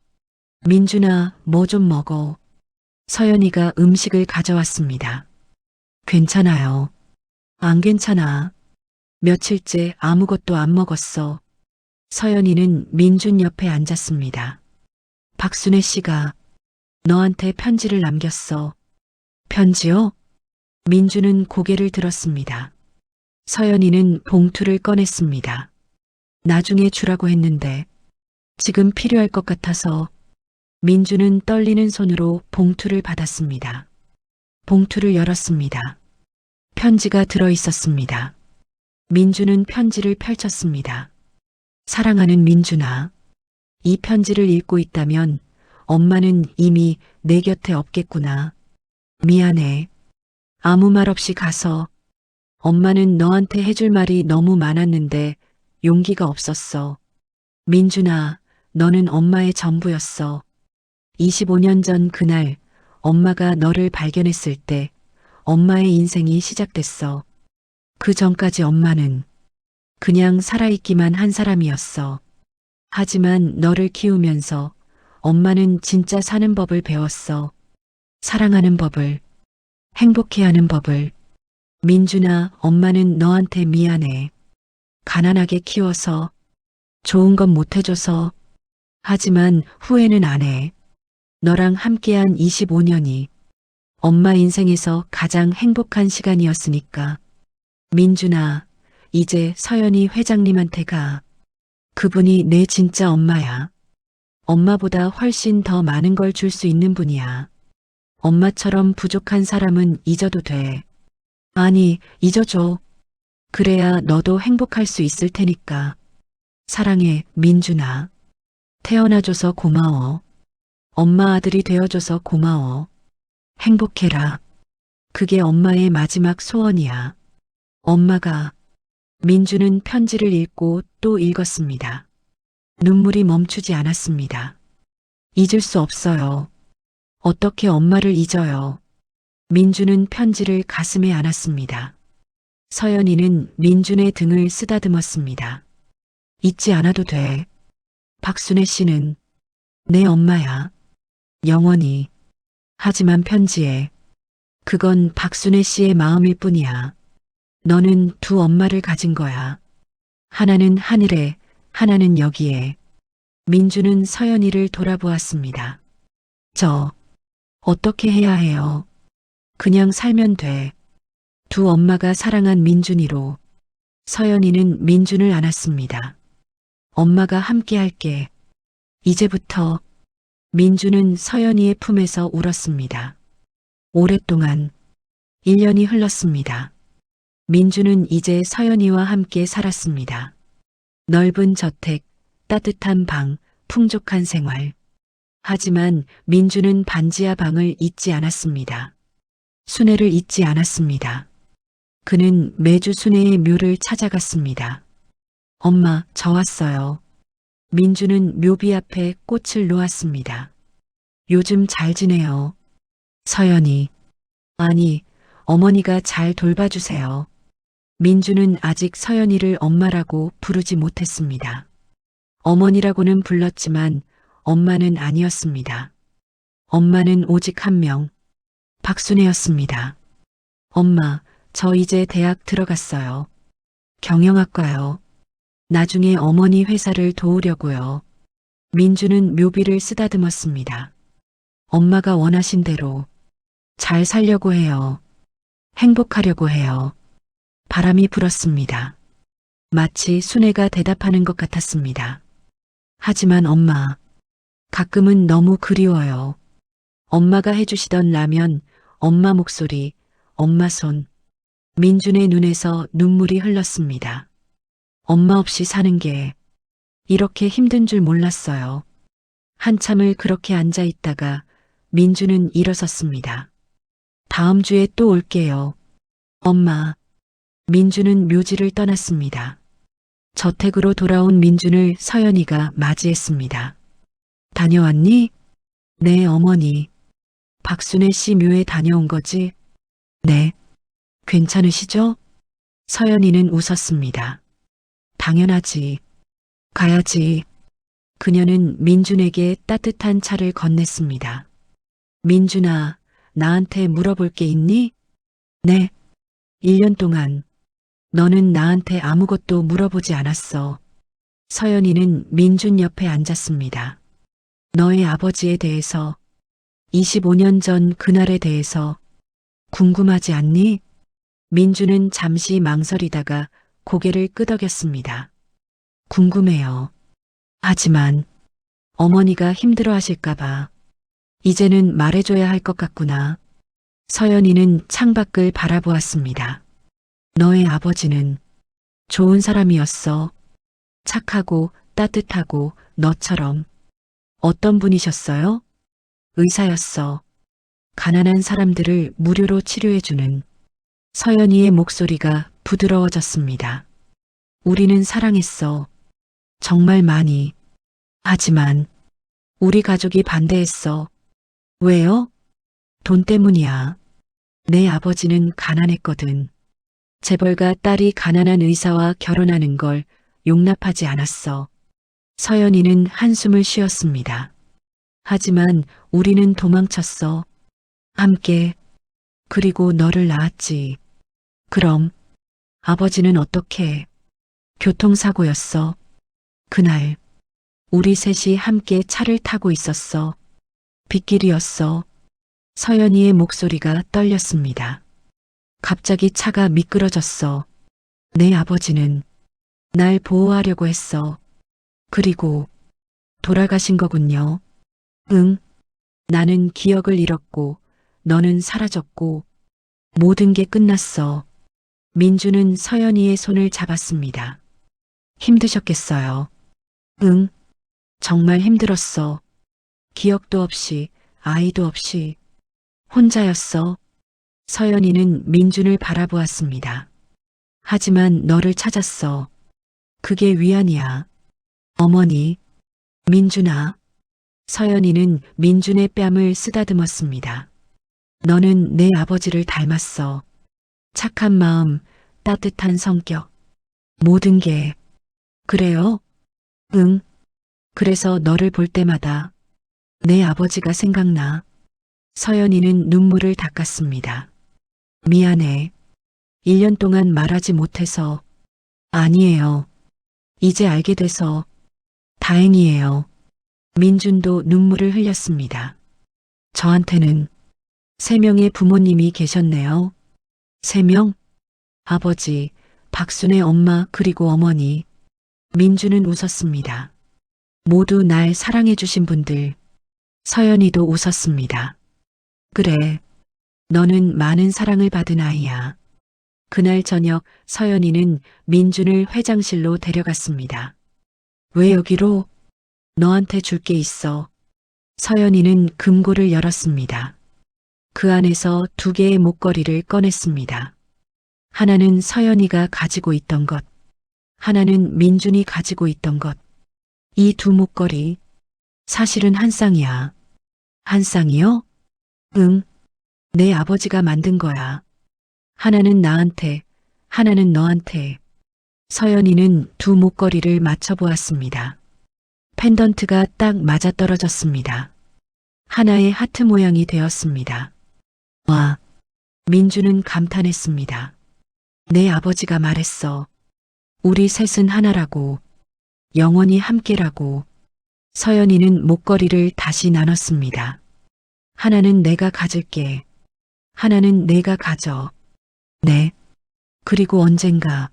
S1: 민준아, 뭐 좀 먹어. 서연이가 음식을 가져왔습니다. 괜찮아요. 안 괜찮아. 며칠째 아무것도 안 먹었어. 서연이는 민준 옆에 앉았습니다. 박순애 씨가 너한테 편지를 남겼어. 편지요? 민주는 고개를 들었습니다. 서연이는 봉투를 꺼냈습니다. 나중에 주라고 했는데 지금 필요할 것 같아서. 민주는 떨리는 손으로 봉투를 받았습니다. 봉투를 열었습니다. 편지가 들어 있었습니다. 민주는 편지를 펼쳤습니다. 사랑하는 민준아, 이 편지를 읽고 있다면 엄마는 이미 내 곁에 없겠구나. 미안해. 아무 말 없이 가서. 엄마는 너한테 해줄 말이 너무 많았는데 용기가 없었어. 민준아, 너는 엄마의 전부였어. 25년 전 그날 엄마가 너를 발견했을 때 엄마의 인생이 시작됐어. 그 전까지 엄마는 그냥 살아있기만 한 사람이었어. 하지만 너를 키우면서 엄마는 진짜 사는 법을 배웠어. 사랑하는 법을, 행복해하는 법을. 민준아, 엄마는 너한테 미안해. 가난하게 키워서, 좋은 건 못 해줘서. 하지만 후회는 안 해. 너랑 함께한 25년이 엄마 인생에서 가장 행복한 시간이었으니까. 민준아, 이제 서연이 회장님한테 가. 그분이 내 진짜 엄마야. 엄마보다 훨씬 더 많은 걸 줄 수 있는 분이야. 엄마처럼 부족한 사람은 잊어도 돼. 아니, 잊어줘. 그래야 너도 행복할 수 있을 테니까. 사랑해, 민준아. 태어나줘서 고마워. 엄마 아들이 되어줘서 고마워. 행복해라. 그게 엄마의 마지막 소원이야. 엄마가. 민주는 편지를 읽고 또 읽었습니다. 눈물이 멈추지 않았습니다. 잊을 수 없어요. 어떻게 엄마를 잊어요. 민주는 편지를 가슴에 안았습니다. 서연이는 민준의 등을 쓰다듬었습니다. 잊지 않아도 돼. 박순애 씨는 내 엄마야. 영원히. 하지만 편지에 그건 박순애 씨의 마음일 뿐이야. 너는 두 엄마를 가진 거야. 하나는 하늘에, 하나는 여기에. 민주는 서연이를 돌아보았습니다. 저 어떻게 해야 해요? 그냥 살면 돼. 두 엄마가 사랑한 민준이로. 서연이는 민준을 안았습니다. 엄마가 함께 할게. 이제부터. 민준은 서연이의 품에서 울었습니다. 오랫동안 1년이 흘렀습니다. 민준은 이제 서연이와 함께 살았습니다. 넓은 저택, 따뜻한 방, 풍족한 생활. 하지만 민준은 반지하 방을 잊지 않았습니다. 순애를 잊지 않았습니다. 그는 매주 순애의 묘를 찾아갔습니다. 엄마, 저 왔어요. 민준은 묘비 앞에 꽃을 놓았습니다. 요즘 잘 지내요. 서연이. 아니, 어머니가 잘 돌봐주세요. 민주는 아직 서연이를 엄마라고 부르지 못했습니다. 어머니라고는 불렀지만 엄마는 아니었습니다. 엄마는 오직 한 명, 박순애였습니다. 엄마, 저 이제 대학 들어갔어요. 경영학과요. 나중에 어머니 회사를 도우려고요. 민주는 묘비를 쓰다듬었습니다. 엄마가 원하신 대로 잘 살려고 해요. 행복하려고 해요. 바람이 불었습니다. 마치 순애가 대답하는 것 같았습니다. 하지만 엄마, 가끔은 너무 그리워요. 엄마가 해주시던 라면, 엄마 목소리, 엄마 손. 민준의 눈에서 눈물이 흘렀습니다. 엄마 없이 사는 게 이렇게 힘든 줄 몰랐어요. 한참을 그렇게 앉아 있다가 민준은 일어섰습니다. 다음 주에 또 올게요. 엄마. 민준은 묘지를 떠났습니다. 저택으로 돌아온 민준을 서연이가 맞이했습니다. 다녀왔니? 네, 어머니. 박순애 씨 묘에 다녀온 거지? 네. 괜찮으시죠? 서연이는 웃었습니다. 당연하지. 가야지. 그녀는 민준에게 따뜻한 차를 건넸습니다. 민준아, 나한테 물어볼 게 있니? 네. 1년 동안 너는 나한테 아무것도 물어보지 않았어. 서연이는 민준 옆에 앉았습니다. 너의 아버지에 대해서, 25년 전 그날에 대해서 궁금하지 않니? 민준은 잠시 망설이다가 고개를 끄덕였습니다. 궁금해요. 하지만 어머니가 힘들어 하실까봐 이제는 말해줘야 할 것 같구나. 서연이는 창밖을 바라보았습니다. 너의 아버지는 좋은 사람이었어. 착하고 따뜻하고 너처럼. 어떤 분이셨어요? 의사였어. 가난한 사람들을 무료로 치료해주는. 서연이의 목소리가 부드러워졌습니다. 우리는 사랑했어. 정말 많이. 하지만 우리 가족이 반대했어. 왜요? 돈 때문이야. 내 아버지는 가난했거든. 재벌가 딸이 가난한 의사와 결혼하는 걸 용납하지 않았어. 서연이는 한숨을 쉬었습니다. 하지만 우리는 도망쳤어. 함께. 그리고 너를 낳았지. 그럼 아버지는 어떻게? 교통사고였어. 그날 우리 셋이 함께 차를 타고 있었어. 빗길이었어. 서연이의 목소리가 떨렸습니다. 갑자기 차가 미끄러졌어. 내 아버지는 날 보호하려고 했어. 그리고 돌아가신 거군요. 응. 나는 기억을 잃었고 너는 사라졌고 모든 게 끝났어. 민주는 서연이의 손을 잡았습니다. 힘드셨겠어요. 응. 정말 힘들었어. 기억도 없이, 아이도 없이. 혼자였어. 서연이는 민준을 바라보았습니다. 하지만 너를 찾았어. 그게 위안이야. 어머니, 민준아. 서연이는 민준의 뺨을 쓰다듬었습니다. 너는 내 아버지를 닮았어. 착한 마음, 따뜻한 성격. 모든 게. 그래요? 응. 그래서 너를 볼 때마다 내 아버지가 생각나. 서연이는 눈물을 닦았습니다. 미안해. 1년 동안 말하지 못해서. 아니에요. 이제 알게 돼서 다행이에요. 민준도 눈물을 흘렸습니다. 저한테는 3명의 부모님이 계셨네요. 3명? 아버지, 박순의 엄마 그리고 어머니. 민준은 웃었습니다. 모두 날 사랑해 주신 분들. 서연이도 웃었습니다. 그래. 너는 많은 사랑을 받은 아이야. 그날 저녁 서연이는 민준을 회장실로 데려갔습니다. 왜 여기로? 너한테 줄 게 있어. 서연이는 금고를 열었습니다. 그 안에서 2개의 목걸이를 꺼냈습니다. 하나는 서연이가 가지고 있던 것, 하나는 민준이 가지고 있던 것. 이 2 목걸이, 사실은 한 쌍이야. 한 쌍이요? 응, 내 아버지가 만든 거야. 하나는 나한테, 하나는 너한테. 서연이는 2 목걸이를 맞춰보았습니다. 펜던트가 딱 맞아떨어졌습니다. 하나의 하트 모양이 되었습니다. 와, 민주는 감탄했습니다. 내 아버지가 말했어. 우리 셋은 하나라고, 영원히 함께라고. 서연이는 목걸이를 다시 나눴습니다. 하나는 내가 가질게. 하나는 내가 가져. 네. 그리고 언젠가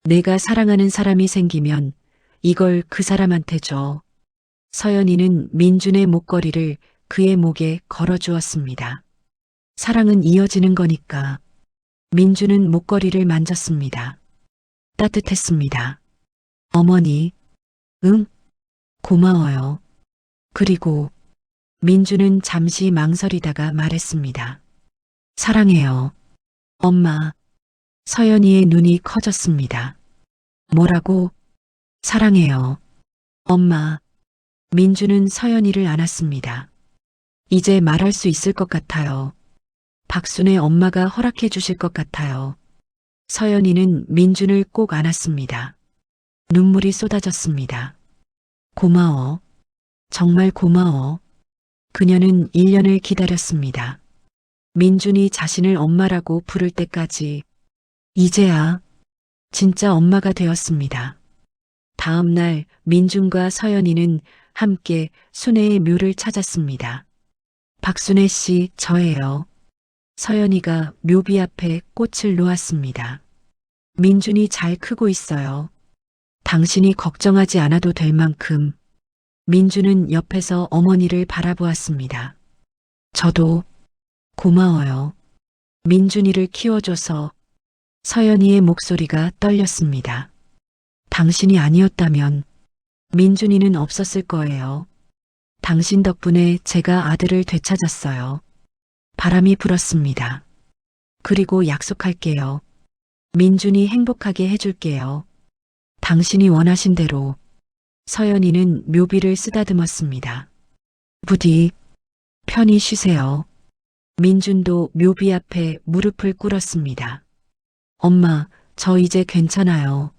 S1: 내가 사랑하는 사람이 생기면 이걸 그 사람한테 줘. 서연이는 민준의 목걸이를 그의 목에 걸어주었습니다. 사랑은 이어지는 거니까. 민준은 목걸이를 만졌습니다. 따뜻했습니다. 어머니, 응? 고마워요. 그리고 민준은 잠시 망설이다가 말했습니다. 사랑해요. 엄마. 서연이의 눈이 커졌습니다. 뭐라고? 사랑해요. 엄마. 민준은 서연이를 안았습니다. 이제 말할 수 있을 것 같아요. 박순의 엄마가 허락해 주실 것 같아요. 서연이는 민준을 꼭 안았습니다. 눈물이 쏟아졌습니다. 고마워. 정말 고마워. 그녀는 1년을 기다렸습니다. 민준이 자신을 엄마라고 부를 때까지. 이제야 진짜 엄마가 되었습니다. 다음 날 민준과 서연이는 함께 순애의 묘를 찾았습니다. 박순애 씨, 저예요. 서연이가 묘비 앞에 꽃을 놓았습니다. 민준이 잘 크고 있어요. 당신이 걱정하지 않아도 될 만큼. 민준은 옆에서 어머니를 바라보았습니다. 저도 고마워요. 민준이를 키워줘서. 서연이의 목소리가 떨렸습니다. 당신이 아니었다면 민준이는 없었을 거예요. 당신 덕분에 제가 아들을 되찾았어요. 바람이 불었습니다. 그리고 약속할게요. 민준이 행복하게 해줄게요. 당신이 원하신 대로. 서연이는 묘비를 쓰다듬었습니다. 부디 편히 쉬세요. 민준도 묘비 앞에 무릎을 꿇었습니다. 엄마, 저 이제 괜찮아요.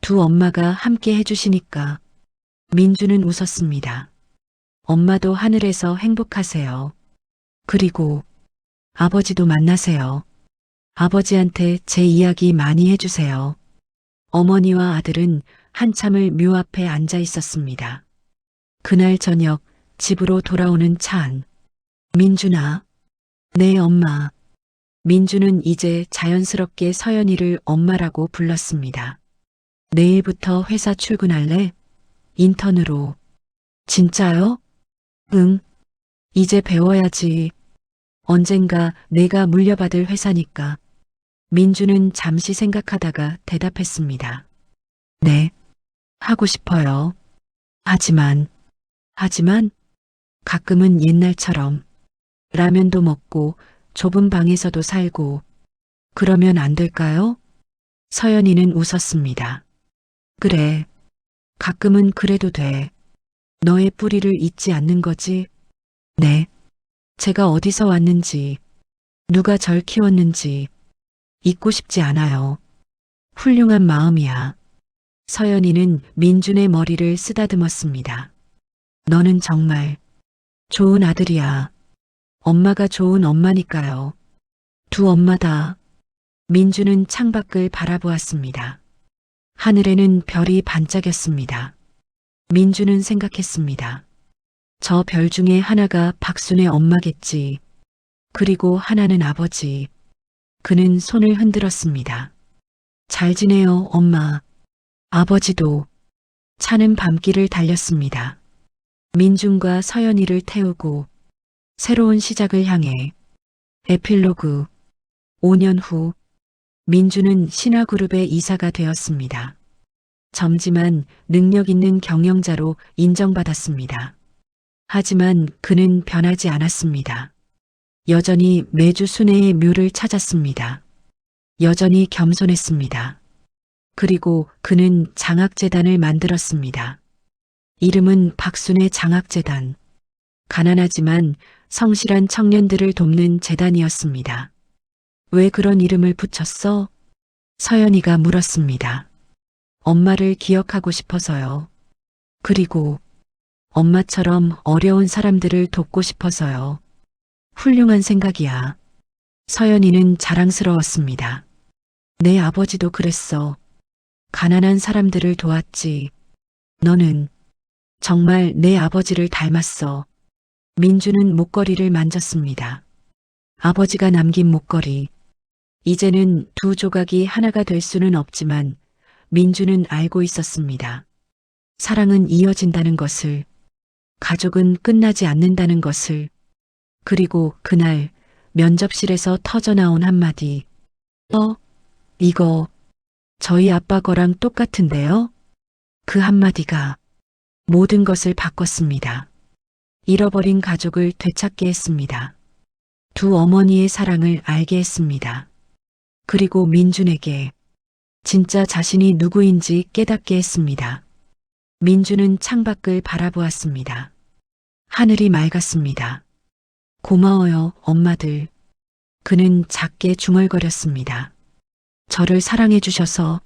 S1: 2 엄마가 함께 해주시니까. 민준은 웃었습니다. 엄마도 하늘에서 행복하세요. 그리고 아버지도 만나세요. 아버지한테 제 이야기 많이 해주세요. 어머니와 아들은 한참을 묘 앞에 앉아 있었습니다. 그날 저녁 집으로 돌아오는 차 안. 민준아. 네, 엄마. 민준은 이제 자연스럽게 서연이를 엄마라고 불렀습니다. 내일부터 회사 출근할래? 인턴으로. 진짜요? 응. 이제 배워야지. 언젠가 내가 물려받을 회사니까. 민주는 잠시 생각하다가 대답했습니다. 네. 하고 싶어요. 하지만, 가끔은 옛날처럼 라면도 먹고 좁은 방에서도 살고 그러면 안 될까요? 서연이는 웃었습니다. 그래. 가끔은 그래도 돼. 너의 뿌리를 잊지 않는 거지? 네. 제가 어디서 왔는지, 누가 절 키웠는지 잊고 싶지 않아요. 훌륭한 마음이야. 서연이는 민준의 머리를 쓰다듬었습니다. 너는 정말 좋은 아들이야. 엄마가 좋은 엄마니까요. 두 엄마다. 민준은 창밖을 바라보았습니다. 하늘에는 별이 반짝였습니다. 민준은 생각했습니다. 저 별 중에 하나가 박순의 엄마겠지. 그리고 하나는 아버지. 그는 손을 흔들었습니다. 잘 지내요, 엄마. 아버지도. 차는 밤길을 달렸습니다. 민준과 서연이를 태우고 새로운 시작을 향해. 에필로그. 5년 후 민준은 신화그룹의 이사가 되었습니다. 젊지만 능력 있는 경영자로 인정받았습니다. 하지만 그는 변하지 않았습니다. 여전히 매주 순애의 묘를 찾았습니다. 여전히 겸손했습니다. 그리고 그는 장학재단을 만들었습니다. 이름은 박순애 장학재단. 가난하지만 성실한 청년들을 돕는 재단이었습니다. 왜 그런 이름을 붙였어? 서연이가 물었습니다. 엄마를 기억하고 싶어서요. 그리고 엄마처럼 어려운 사람들을 돕고 싶어서요. 훌륭한 생각이야. 서연이는 자랑스러웠습니다. 내 아버지도 그랬어. 가난한 사람들을 도왔지. 너는 정말 내 아버지를 닮았어. 민주는 목걸이를 만졌습니다. 아버지가 남긴 목걸이. 이제는 두 조각이 하나가 될 수는 없지만 민주는 알고 있었습니다. 사랑은 이어진다는 것을, 가족은 끝나지 않는다는 것을, 그리고 그날 면접실에서 터져나온 한마디. 이거 저희 아빠 거랑 똑같은데요? 그 한마디가 모든 것을 바꿨습니다. 잃어버린 가족을 되찾게 했습니다. 두 어머니의 사랑을 알게 했습니다. 그리고 민준에게 진짜 자신이 누구인지 깨닫게 했습니다. 민준은 창밖을 바라보았습니다. 하늘이 맑았습니다. 고마워요, 엄마들. 그는 작게 중얼거렸습니다. 저를 사랑해 주셔서